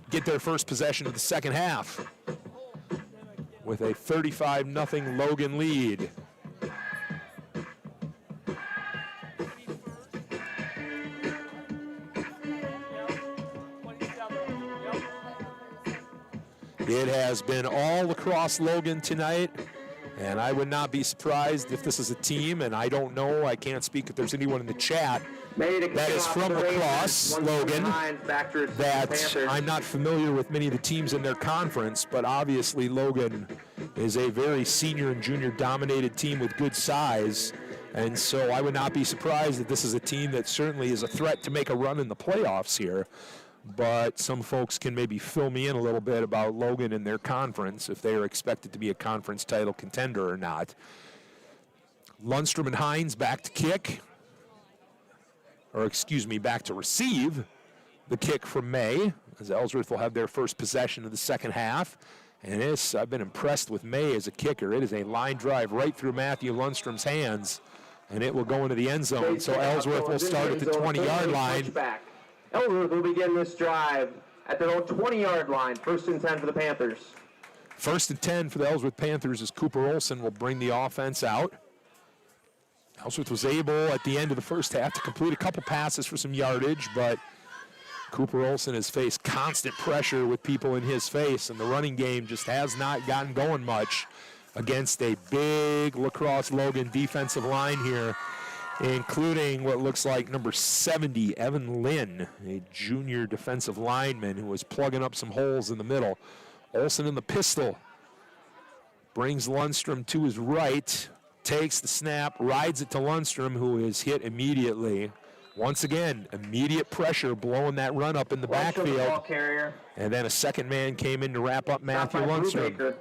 get their first possession of the second half with a 35-0 Logan lead. It has been all lacrosse Logan tonight, and I would not be surprised if this is a team, and I don't know, I can't speak if there's anyone in the chat that is from lacrosse Logan, that I'm not familiar with many of the teams in their conference, but obviously Logan is a very senior and junior dominated team with good size, and so I would not be surprised that this is a team that certainly is a threat to make a run in the playoffs here. But some folks can maybe fill me in a little bit about Logan and their conference, if they are expected to be a conference title contender or not. Lundstrom and Hines back to kick, or excuse me, back to receive the kick from May, as Ellsworth will have their first possession of the second half. And I've been impressed with May as a kicker. It is a line drive right through Matthew Lundstrom's hands, and it will go into the end zone. So Ellsworth will start at the 20-yard line. Ellsworth will begin this drive at their own 20-yard line. 1st and 10 for the Panthers. 1st and 10 for the Ellsworth Panthers as Cooper Olson will bring the offense out. Ellsworth was able at the end of the first half to complete a couple passes for some yardage, but Cooper Olson has faced constant pressure with people in his face, and the running game just has not gotten going much against a big lacrosse Logan defensive line here, including what looks like number 70, Evan Lynn, a junior defensive lineman who was plugging up some holes in the middle. Olson in the pistol, brings Lundstrom to his right, takes the snap, rides it to Lundstrom, who is hit immediately. Once again, immediate pressure blowing that run up in the backfield. And then a second man came in to wrap up Matthew Lundstrom.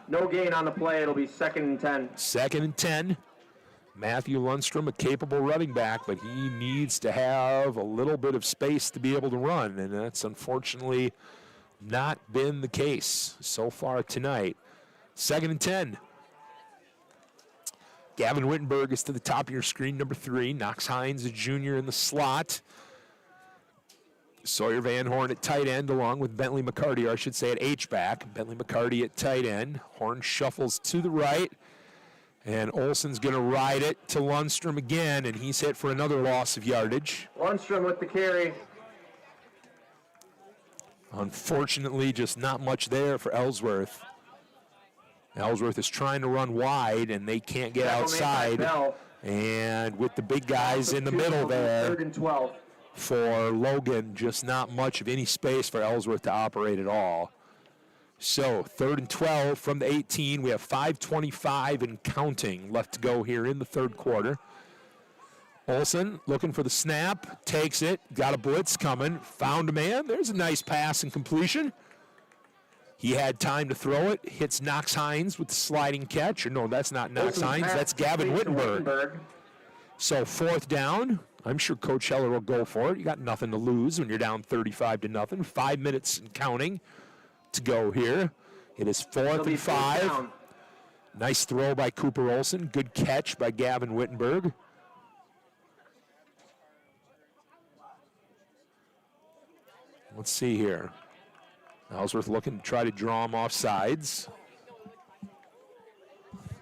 No gain on the play. It'll be 2nd and 10. 2nd and 10. Matthew Lundstrom, a capable running back, but he needs to have a little bit of space to be able to run, and that's unfortunately not been the case so far tonight. 2nd and 10. Gavin Wittenberg is to the top of your screen, number 3. Knox Hines, a junior, in the slot. Sawyer Van Horn at tight end, along with Bentley McCarty, or I should say at H-back. Bentley McCarty at tight end. Horn shuffles to the right. And Olson's going to ride it to Lundstrom again, and he's hit for another loss of yardage. Lundstrom with the carry. Unfortunately, just not much there for Ellsworth. Ellsworth is trying to run wide, and they can't get outside. And with the big guys in the middle there, 3rd and 12. For Logan, just not much of any space for Ellsworth to operate at all. So 3rd and 12 from the 18. We have 5:25 and counting left to go here in the third quarter. Olson looking for the snap, takes it, got a blitz coming, found a man. There's a nice pass and completion. He had time to throw it, hits Knox Hines with the sliding catch. Or no, that's not Knox Hines, that's Gavin Wittenberg. So 4th down. I'm sure Coach Heller will go for it. You got nothing to lose when you're down 35-0. 5 minutes and counting to go here. It is It'll fourth be and first 5. down. Nice throw by Cooper Olson. Good catch by Gavin Wittenberg. Let's see here. Ellsworth looking to try to draw him off sides.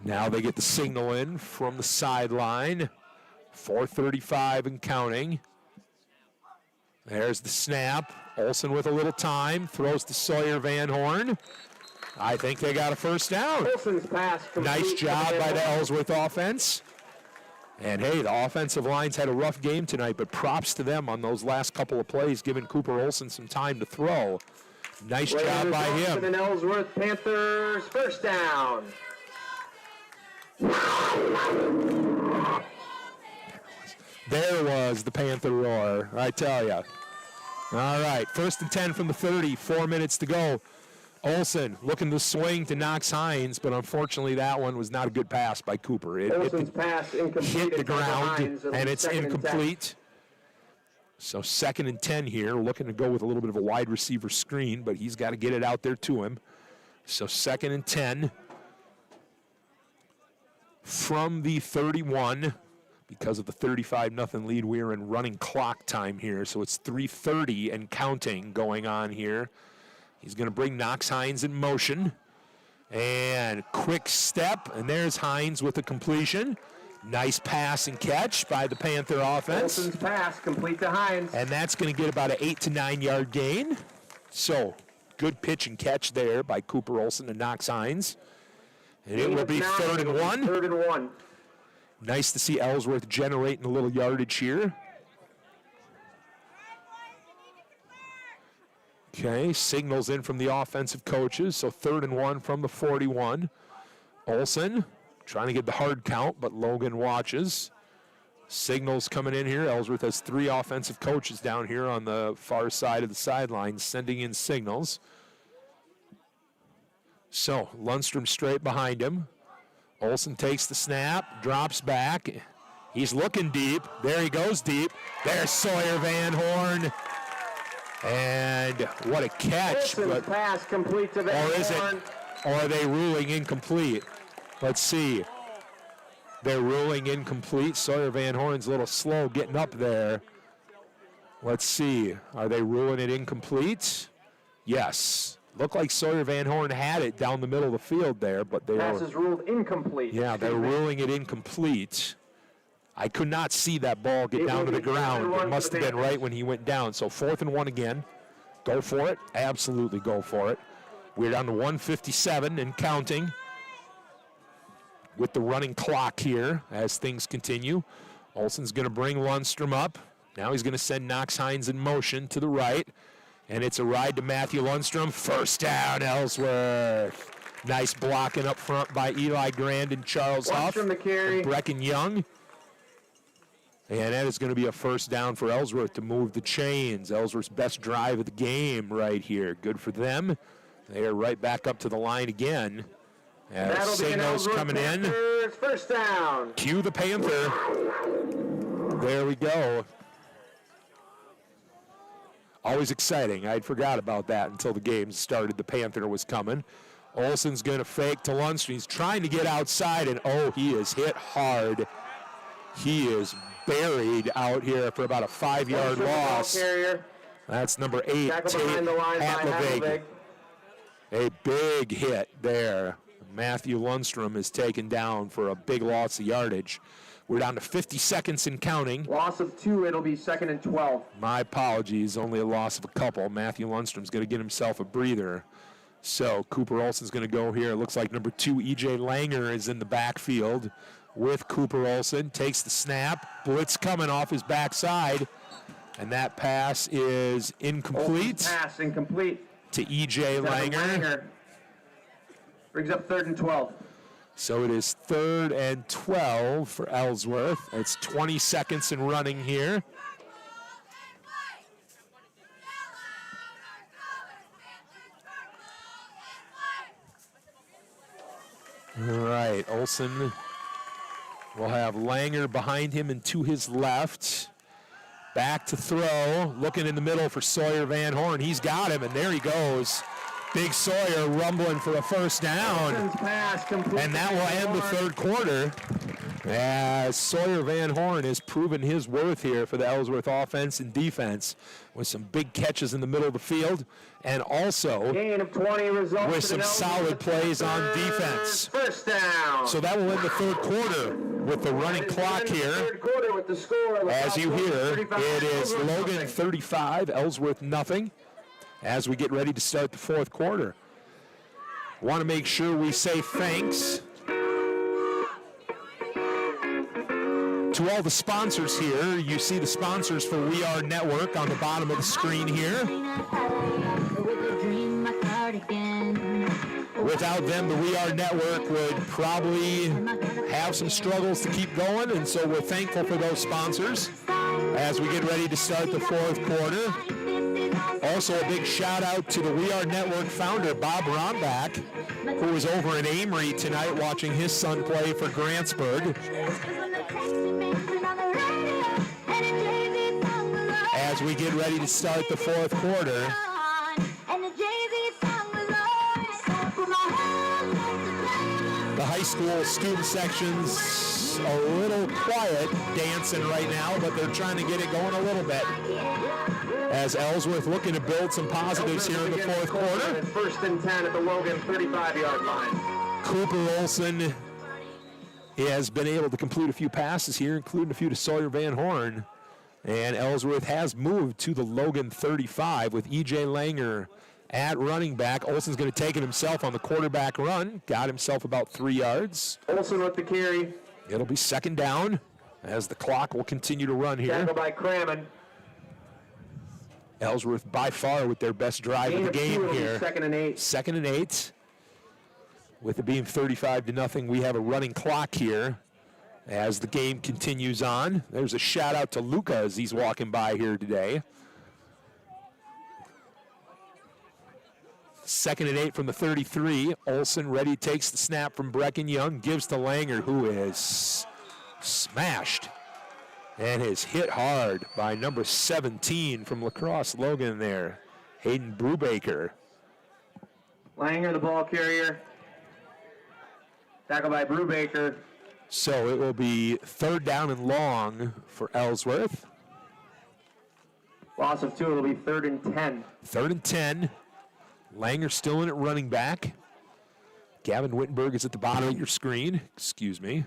Now they get the signal in from the sideline. 4:35 and counting. There's the snap. Olson with a little time. Throws to Sawyer Van Horn. I think they got a first down. Olson's pass complete. Nice job to by Van the Horn. Ellsworth offense. And hey, the offensive line's had a rough game tonight, but props to them on those last couple of plays, giving Cooper Olson some time to throw. Nice job by him. And Ellsworth Panthers first down. There was the Panther roar, I tell you. All right, 1st and 10 from the 30, 4 minutes to go. Olson looking to swing to Knox Hines, but unfortunately that one was not a good pass by Cooper. It Olson's pass incomplete. hit the ground, Hines, and it's 2nd and 10. incomplete. So 2nd and 10 here, looking to go with a little bit of a wide receiver screen, but he's got to get it out there to him. So 2nd and 10 from the 31. Because of the 35-0 lead, we are in running clock time here, so it's 3:30 and counting going on here. He's going to bring Knox Hines in motion. And quick step, and there's Hines with the completion. Nice pass and catch by the Panther offense. Olson's pass complete to Hines. And that's going to get about an 8 to 9 yard gain. So good pitch and catch there by Cooper Olson and Knox Hines. And it will be 3rd and 1. 3rd and 1. Nice to see Ellsworth generating a little yardage here. Okay, signals in from the offensive coaches, so 3rd and 1 from the 41. Olson trying to get the hard count, but Logan watches. Signals coming in here. Ellsworth has 3 offensive coaches down here on the far side of the sideline sending in signals. So Lundstrom straight behind him. Olson takes the snap, drops back. He's looking deep. There he goes deep. There's Sawyer Van Horn. And what a catch. Olson's pass complete to Van Or is Horn. it, or are they ruling incomplete? Let's see. They're ruling incomplete. Sawyer Van Horn's a little slow getting up there. Let's see. Are they ruling it incomplete? Yes. Looked like Sawyer Van Horn had it down the middle of the field there, but they Pass were, is ruled incomplete. yeah, they're ruling it incomplete. I could not see that ball get It down will to the be 3rd and ground. 1 It for must the have been Panthers. right when he went down. So 4th and 1 again. Go for it. Absolutely go for it. We're down to 1:57 and counting with the running clock here as things continue. Olson's going to bring Lundstrom up. Now he's going to send Knox Hines in motion to the right. And it's a ride to Matthew Lundstrom. First down, Ellsworth. Nice blocking up front by Eli Grand and Charles Huff. Lundstrom the carry. And Brecken Young. And that is going to be a first down for Ellsworth to move the chains. Ellsworth's best drive of the game right here. Good for them. They are right back up to the line again. That'll be an Signals Ellsworth coming in. Panthers first down. Cue the Panther. There we go. Always exciting. I'd forgot about that until the game started. The Panther was coming. Olson's going to fake to Lundstrom. He's trying to get outside, and oh, he is hit hard. He is buried out here for about a 5-yard loss. Carrier. That's number 8, Tackled Tate behind the line by Hatlevig. Hatlevig. A big hit there. Matthew Lundstrom is taken down for a big loss of yardage. We're down to 50 seconds and counting. Loss of 2, it'll be 2nd and 12. My apologies, only a loss of a couple. Matthew Lundstrom's going to get himself a breather. So Cooper Olson's going to go here. It looks like number 2, E.J. Langer, is in the backfield with Cooper Olson. Takes the snap. Blitz coming off his backside. And that pass is incomplete Olson's pass incomplete. to E.J. Langer. Brings up 3rd and 12. So it is 3rd and 12 for Ellsworth. It's 20 seconds and running here. All right, Olson will have Langer behind him and to his left. Back to throw, looking in the middle for Sawyer Van Horn. He's got him, and there he goes. Big Sawyer rumbling for a first down. And that will end the third quarter. As Sawyer Van Horn has proven his worth here for the Ellsworth offense and defense with some big catches in the middle of the field and also Gain of 20 results with some solid plays on defense. First down. So that will end the third quarter with the running clock here. Third quarter with the score. As you hear, it is Logan 35, Ellsworth nothing. As we get ready to start the fourth quarter. Want to make sure we say thanks to all the sponsors here. You see the sponsors for We Are Network on the bottom of the screen here. Without them, the We Are Network would probably have some struggles to keep going, and so we're thankful for those sponsors as we get ready to start the fourth quarter. Also, a big shout out to the We Are Network founder, Bob Rombach, who was over in Amory tonight watching his son play for Grantsburg. As we get ready to start the fourth quarter. The high school student section's a little quiet dancing right now, but they're trying to get it going a little bit. As Ellsworth looking to build some positives here in the fourth quarter. First and 10 at the Logan 35-yard line. Cooper Olson has been able to complete a few passes here, including a few to Sawyer Van Horn. And Ellsworth has moved to the Logan 35 with E.J. Langer at running back. Olson's going to take it himself on the quarterback run. Got himself about 3 yards. Olson with the carry. It'll be second down as the clock will continue to run here. Tackle by Crammon. Ellsworth by far with their best drive of the game here. Second and 8. Second and 8. With it being 35-0, we have a running clock here as the game continues on. There's a shout out to Luca as he's walking by here today. Second and 8 from the 33. Olson ready, takes the snap from Brecken Young, gives to Langer, who is smashed and is hit hard by number 17 from Crosse Logan there, Hayden Brubaker. Langer, the ball carrier. Tackle by Brubaker. So it will be third down and long for Ellsworth. Loss of 2, it'll be third and 10. Third and 10. Langer still in at running back. Gavin Wittenberg is at the bottom of your screen. Excuse me.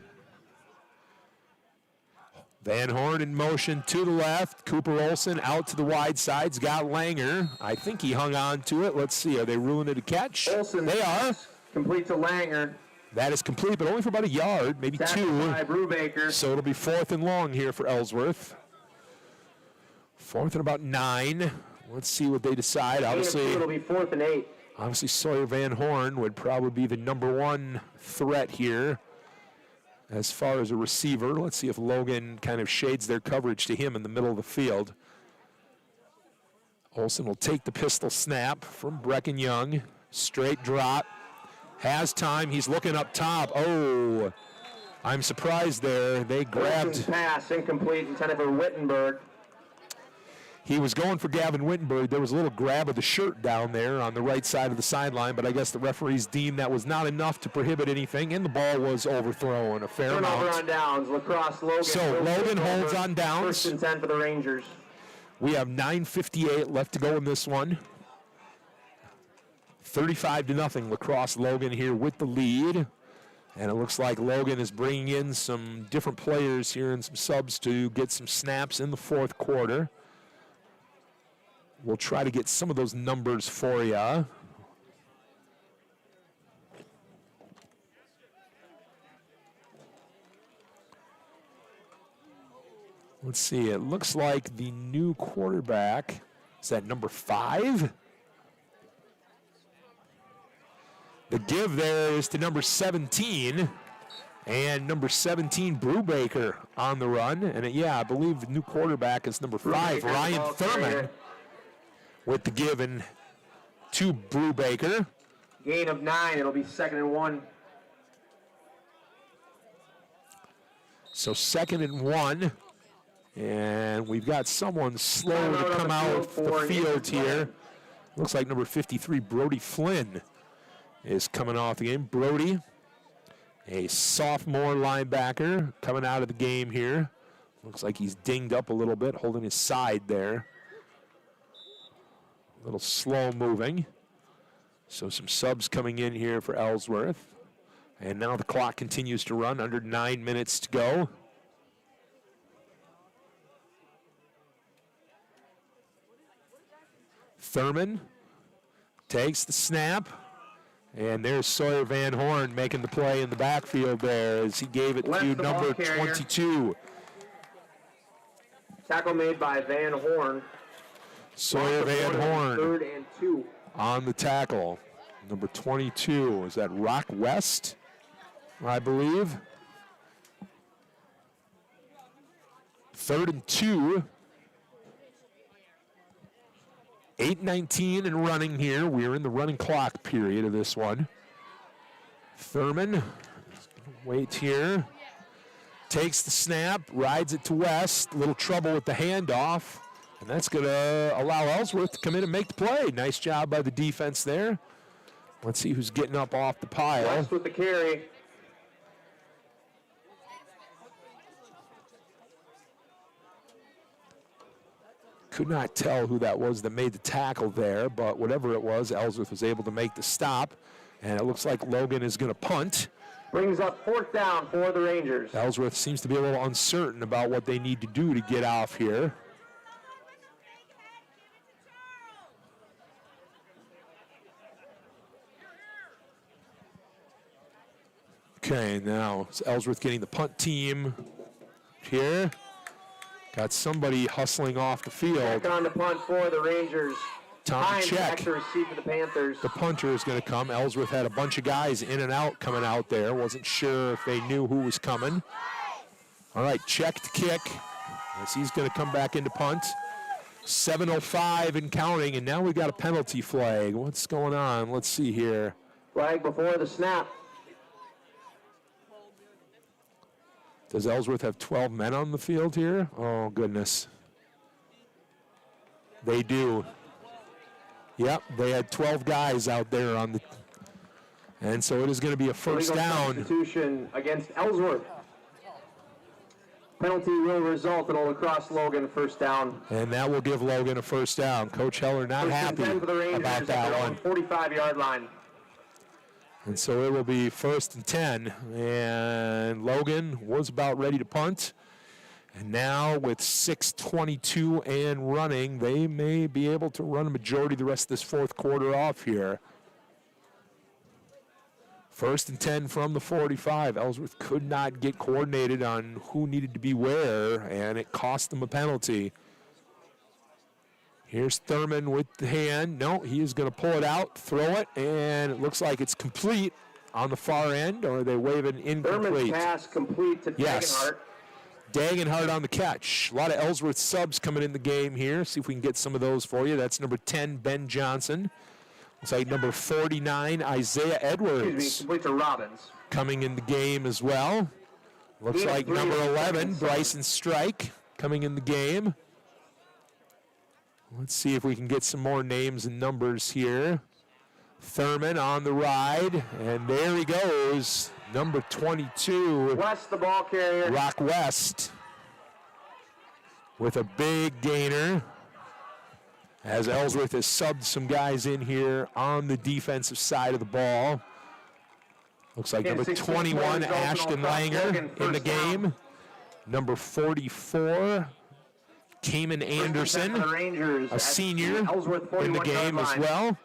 Van Horn in motion to the left. Cooper Olson out to the wide sides. Got Langer. I think he hung on to it. Let's see. Are they ruling it a catch? Olson. They are. Complete to Langer. That is complete, but only for about a yard, maybe Tackle 2. by Brubaker. So it'll be fourth and long here for Ellsworth. Fourth and about 9. Let's see what they decide. Obviously, it'll be fourth and 8. Obviously, Sawyer Van Horn would probably be the number 1 threat here as far as a receiver. Let's see if Logan kind of shades their coverage to him in the middle of the field. Olson will take the pistol snap from Brecken Young. Straight drop. Has time. He's looking up top. Oh, I'm surprised there. They grabbed. Olson's pass incomplete, intended for Wittenberg. He was going for Gavin Wittenberg. There was a little grab of the shirt down there on the right side of the sideline, but I guess the referees deemed that was not enough to prohibit anything, and the ball was overthrown a fair amount. Turnover on downs. Crosse Logan. So Logan holds on downs. First and 10 for the Rangers. We have 9:58 left to go in this one. 35-0, Crosse Logan here with the lead. And it looks like Logan is bringing in some different players here and some subs to get some snaps in the fourth quarter. We'll try to get some of those numbers for you. Let's see, it looks like the new quarterback, is that number 5? The give there is to number 17, and number 17, Brubaker, on the run. And yeah, I believe the new quarterback is number 5, Ryan Thurman, with the give and to Brubaker. Gain of 9, it'll be second and 1. So second and 1, and we've got someone slow to come out the field here. Looks like number 53, Brody Flynn, is coming off the game. Brody, a sophomore linebacker, coming out of the game here. Looks like he's dinged up a little bit, holding his side there. A little slow moving. So some subs coming in here for Ellsworth. And now the clock continues to run, under 9 minutes to go. Thurman takes the snap. And there's Sawyer Van Horn making the play in the backfield there as he gave it to number 22. Tackle made by Van Horn. Sawyer Van Horn 3rd and 2. on the tackle. Number 22, is that Rock West, I believe? 3rd and 2. 8:19 and running here. We're in the running clock period of this one. Thurman, wait here. Takes the snap, rides it to West. A little trouble with the handoff. And that's going to allow Ellsworth to come in and make the play. Nice job by the defense there. Let's see who's getting up off the pile. West with the carry. Could not tell who that was that made the tackle there, but whatever it was, Ellsworth was able to make the stop. And it looks like Logan is going to punt. Brings up 4th down for the Rangers. Ellsworth seems to be a little uncertain about what they need to do to get off here. Okay, now it's Ellsworth getting the punt team here. Got somebody hustling off the field. Back on the punt for the Rangers. Time to check. Back to receive for the Panthers. The punter is going to come. Ellsworth had a bunch of guys in and out coming out there. Wasn't sure if they knew who was coming. All right, check to kick. As he's going to come back into punt. 7:05 and counting, and now we got a penalty flag. What's going on? Let's see here. Flag before the snap. Does Ellsworth have 12 men on the field here? Oh, goodness. They do. Yep, they had 12 guys out there on the... And so it is going to be a first down. Substitution against Ellsworth. Penalty will result in a Crosse Logan first down. And that will give Logan a first down. Coach Heller not happy about that one. 45-yard line. And so it will be 1st and 10. And Logan was about ready to punt. And now with 6:22 and running, they may be able to run a majority of the rest of this 4th quarter off here. 1st and 10 from the 45. Ellsworth could not get coordinated on who needed to be where, and it cost them a penalty. Here's Thurman with the hand. No, he is going to pull it out, throw it, and it looks like it's complete on the far end, or are they waving incomplete? Thurman's pass complete to Dagenhart. Dagenhart on the catch. A lot of Ellsworth subs coming in the game here. See if we can get some of those for you. That's number 10, Ben Johnson. Looks like number 49, Isaiah Edwards. Complete to Robbins. Coming in the game as well. Looks like number 11, Bryson Strike, coming in the game. Let's see if we can get some more names and numbers here. Thurman on the ride, and there he goes. Number 22. West, the ball carrier. Rock West with a big gainer. As Ellsworth has subbed some guys in here on the defensive side of the ball. Looks like number 21, Ashton Langer in the game. Number 44, Cayman Anderson, a senior in the game as well.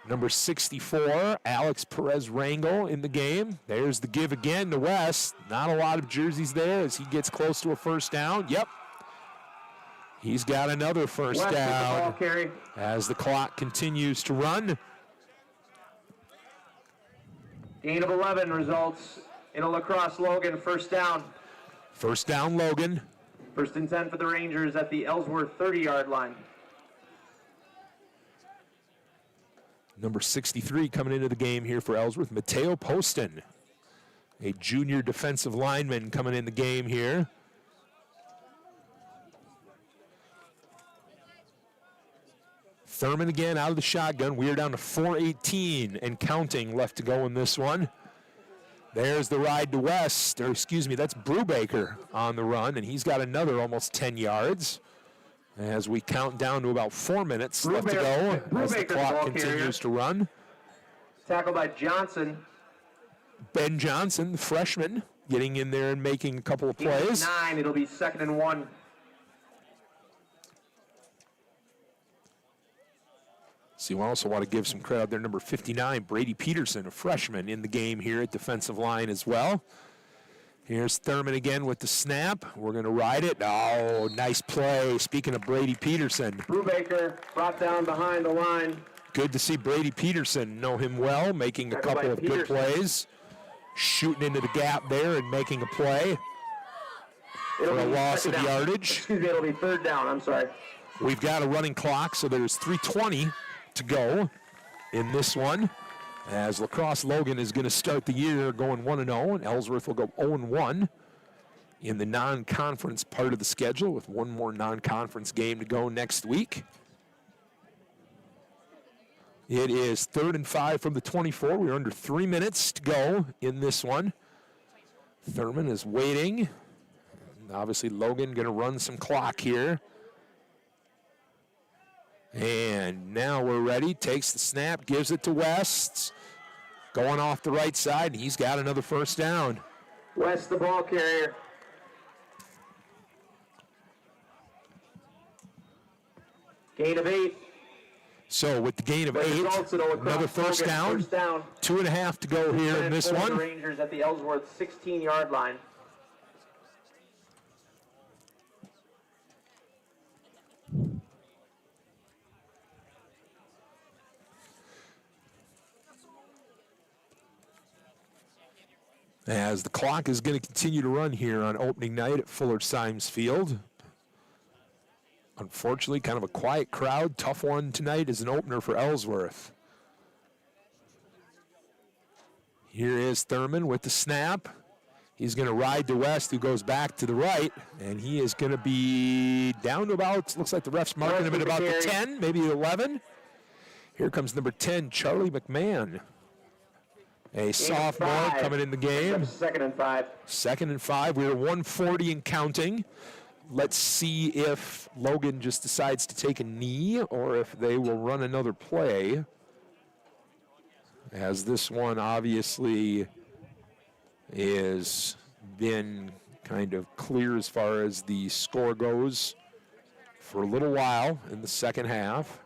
Number 64, Alex Perez Rangel in the game. There's the give again to West. Not a lot of jerseys there as he gets close to a first down. Yep. He's got another first down as the clock continues to run. Gain of 11 results in a Crosse Logan first down. First down, Logan. 1st and 10 for the Rangers at the Ellsworth 30-yard line. Number 63 coming into the game here for Ellsworth, Mateo Poston, a junior defensive lineman coming in the game here. Thurman again out of the shotgun. We are down to 4:18 and counting left to go in this one. There's the ride to West, or excuse me, that's Brubaker on the run, and he's got another almost 10 yards. As we count down to about 4 minutes left to go as the clock continues to run. Tackled by Johnson. Ben Johnson, the freshman, getting in there and making a couple of plays. 9, it'll be 2nd and 1. So you also want to give some credit out there, number 59, Brady Peterson, a freshman in the game here at defensive line as well. Here's Thurman again with the snap. We're going to ride it. Oh, nice play. Speaking of Brady Peterson. Brubaker brought down behind the line. Good to see Brady Peterson, know him well, making a couple of good plays. Shooting into the gap there and making a play for a loss of yardage. Excuse me, it'll be 3rd down. I'm sorry. We've got a running clock, so there's 3:20 to go in this one. As Crosse Logan is going to start the year going 1-0, and Ellsworth will go 0-1 in the non-conference part of the schedule with one more non-conference game to go next week. It is 3rd and 5 from the 24. We're under 3 minutes to go in this one. Thurman is waiting. And obviously, Logan going to run some clock here. And now we're ready. Takes the snap, gives it to West. Going off the right side, and he's got another 1st down. West, the ball carrier. Gain of 8. So with the gain of 8, another first down. 2.5 to go here in this one. The Rangers at the Ellsworth 16-yard line. As the clock is going to continue to run here on opening night at Fuller Symes Field. Unfortunately, kind of a quiet crowd. Tough one tonight as an opener for Ellsworth. Here is Thurman with the snap. He's going to ride to West, who goes back to the right, and he is going to be down to about, looks like the ref's marking him at about the 10, maybe the 11. Here comes number 10, Charlie McMahon. A sophomore coming in the game. 2nd and 5. 2nd and 5. We're 1:40 and counting. Let's see if Logan just decides to take a knee or if they will run another play. As this one obviously is been kind of clear as far as the score goes for a little while in the second half.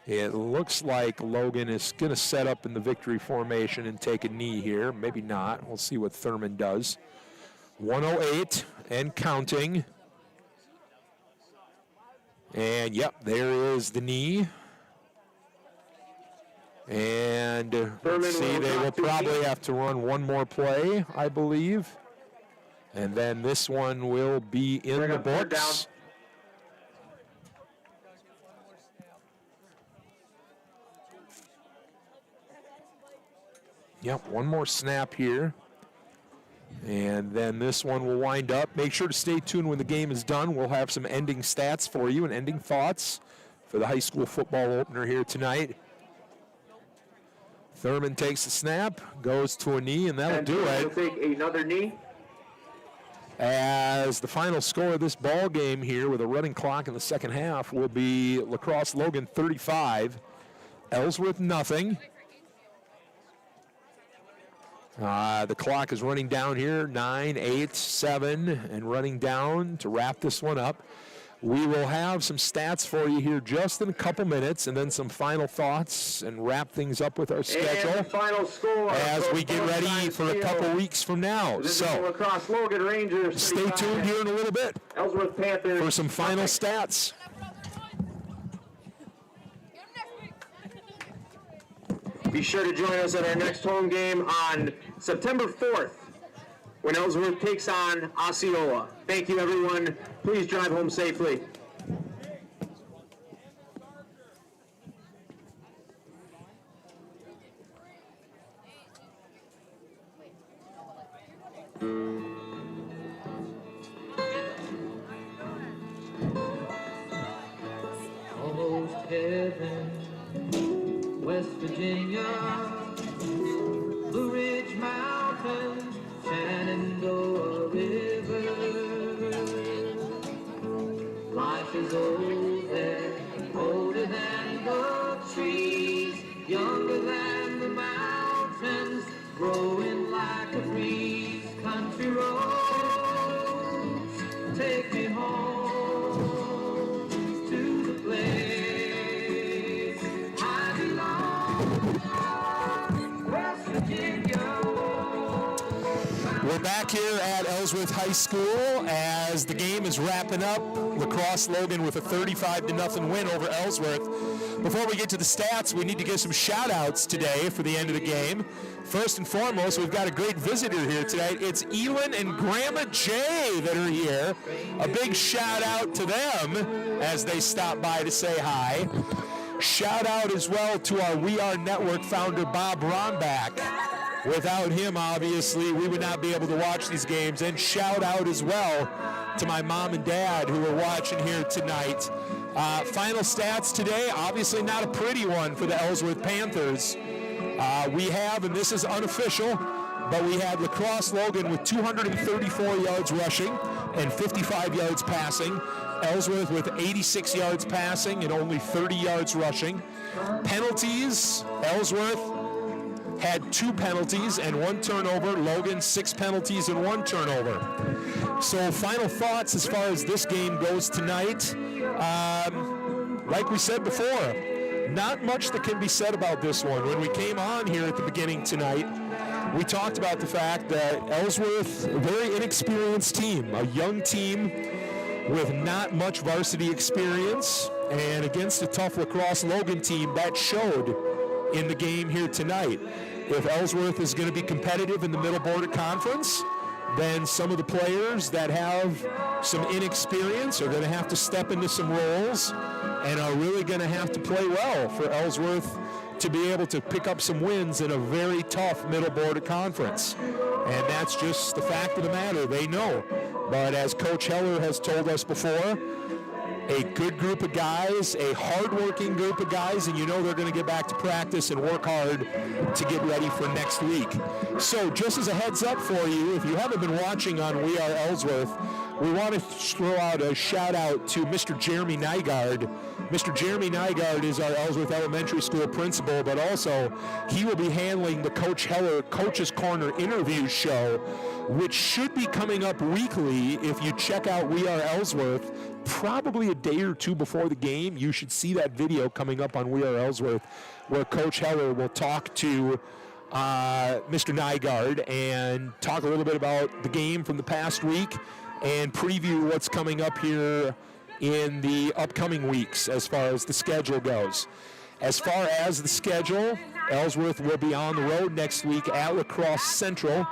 It looks like Logan is going to set up in the victory formation and take a knee here. Maybe not. We'll see what Thurman does. 1:08 and counting. And, yep, there is the knee. And let's see, they will probably have to run one more play, I believe. And then this one will be in the books. Yep, one more snap here. And then this one will wind up. Make sure to stay tuned when the game is done. We'll have some ending stats for you and ending thoughts for the high school football opener here tonight. Thurman takes the snap, goes to a knee, and that'll do it. He'll take another knee. As the final score of this ball game here with a running clock in the second half will be Crosse Logan 35, Ellsworth nothing. The clock is running down here, 9, 8, 7, and running down to wrap this one up. We will have some stats for you here just in a couple minutes, and then some final thoughts and wrap things up with our schedule and final score as we get ready for a couple weeks from now. So Crosse Logan Rangers. Stay tuned here in a little bit Ellsworth Panthers for some final stats. Be sure to join us at our next home game on September 4th when Ellsworth takes on Osceola. Thank you, everyone. Please drive home safely. Virginia, Blue Ridge Mountains, Shenandoah River. Life is old there, older than the trees, younger than the mountains, growing like a breeze. Country roads, take me home to the place I belong, West Virginia. We're back here at Ellsworth High School as the game is wrapping up. Crosse Logan with a 35-0 win over Ellsworth. Before we get to the stats, we need to give some shout-outs today for the end of the game. First and foremost, we've got a great visitor here tonight. It's Elin and Grandma Jay that are here. A big shout-out to them as they stop by to say hi. Shout-out as well to our We Are Network founder, Bob Rombach. Without him, obviously, we would not be able to watch these games. And shout out as well to my mom and dad who are watching here tonight. Final stats today, obviously not a pretty one for the Ellsworth Panthers. We have, and this is unofficial, but we had Crosse Logan with 234 yards rushing and 55 yards passing. Ellsworth with 86 yards passing and only 30 yards rushing. Penalties, Ellsworth had 2 penalties and 1 turnover. Logan, 6 penalties and 1 turnover. So final thoughts as far as this game goes tonight. Like we said before, not much that can be said about this one. When we came on here at the beginning tonight, we talked about the fact that Ellsworth, a very inexperienced team, a young team with not much varsity experience, and against a tough Crosse Logan team, that showed in the game here tonight. If Ellsworth is going to be competitive in the Middle Border Conference, then some of the players that have some inexperience are going to have to step into some roles and are really going to have to play well for Ellsworth to be able to pick up some wins in a very tough Middle Border Conference. And that's just the fact of the matter. They know. But as Coach Heller has told us before, a good group of guys, a hard-working group of guys, and you know they're going to get back to practice and work hard to get ready for next week. So just as a heads up for you, if you haven't been watching on We Are Ellsworth, we want to throw out a shout-out to Mr. Jeremy Nygaard. Mr. Jeremy Nygaard is our Ellsworth Elementary School principal, but also he will be handling the Coach Heller Coach's Corner interview show, which should be coming up weekly. If you check out We Are Ellsworth, probably a day or two before the game, you should see that video coming up on We Are Ellsworth where Coach Heller will talk to Mr. Nygaard and talk a little bit about the game from the past week and preview what's coming up here in the upcoming weeks as far as the schedule goes. As far as the schedule, Ellsworth will be on the road next week at La Crosse Central,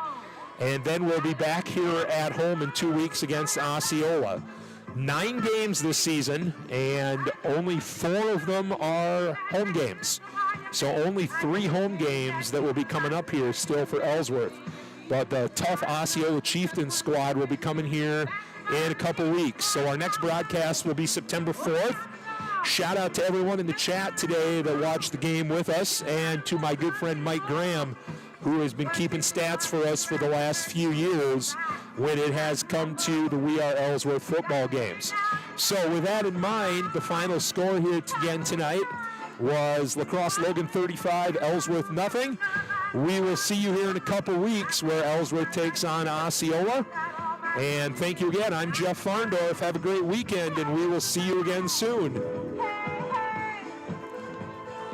and then we'll be back here at home in 2 weeks against Osceola. 9 games this season, and only 4 of them are home games. So only 3 home games that will be coming up here still for Ellsworth. But the tough Osceola Chieftains squad will be coming here in a couple weeks. So our next broadcast will be September 4th. Shout out to everyone in the chat today that watched the game with us, and to my good friend Mike Graham, who has been keeping stats for us for the last few years when it has come to the We Are Ellsworth football games. So with that in mind, the final score here again tonight was La Crosse Logan 35, Ellsworth nothing. We will see you here in a couple weeks where Ellsworth takes on Osceola. And thank you again. I'm Jeff Farndorf. Have a great weekend, and we will see you again soon.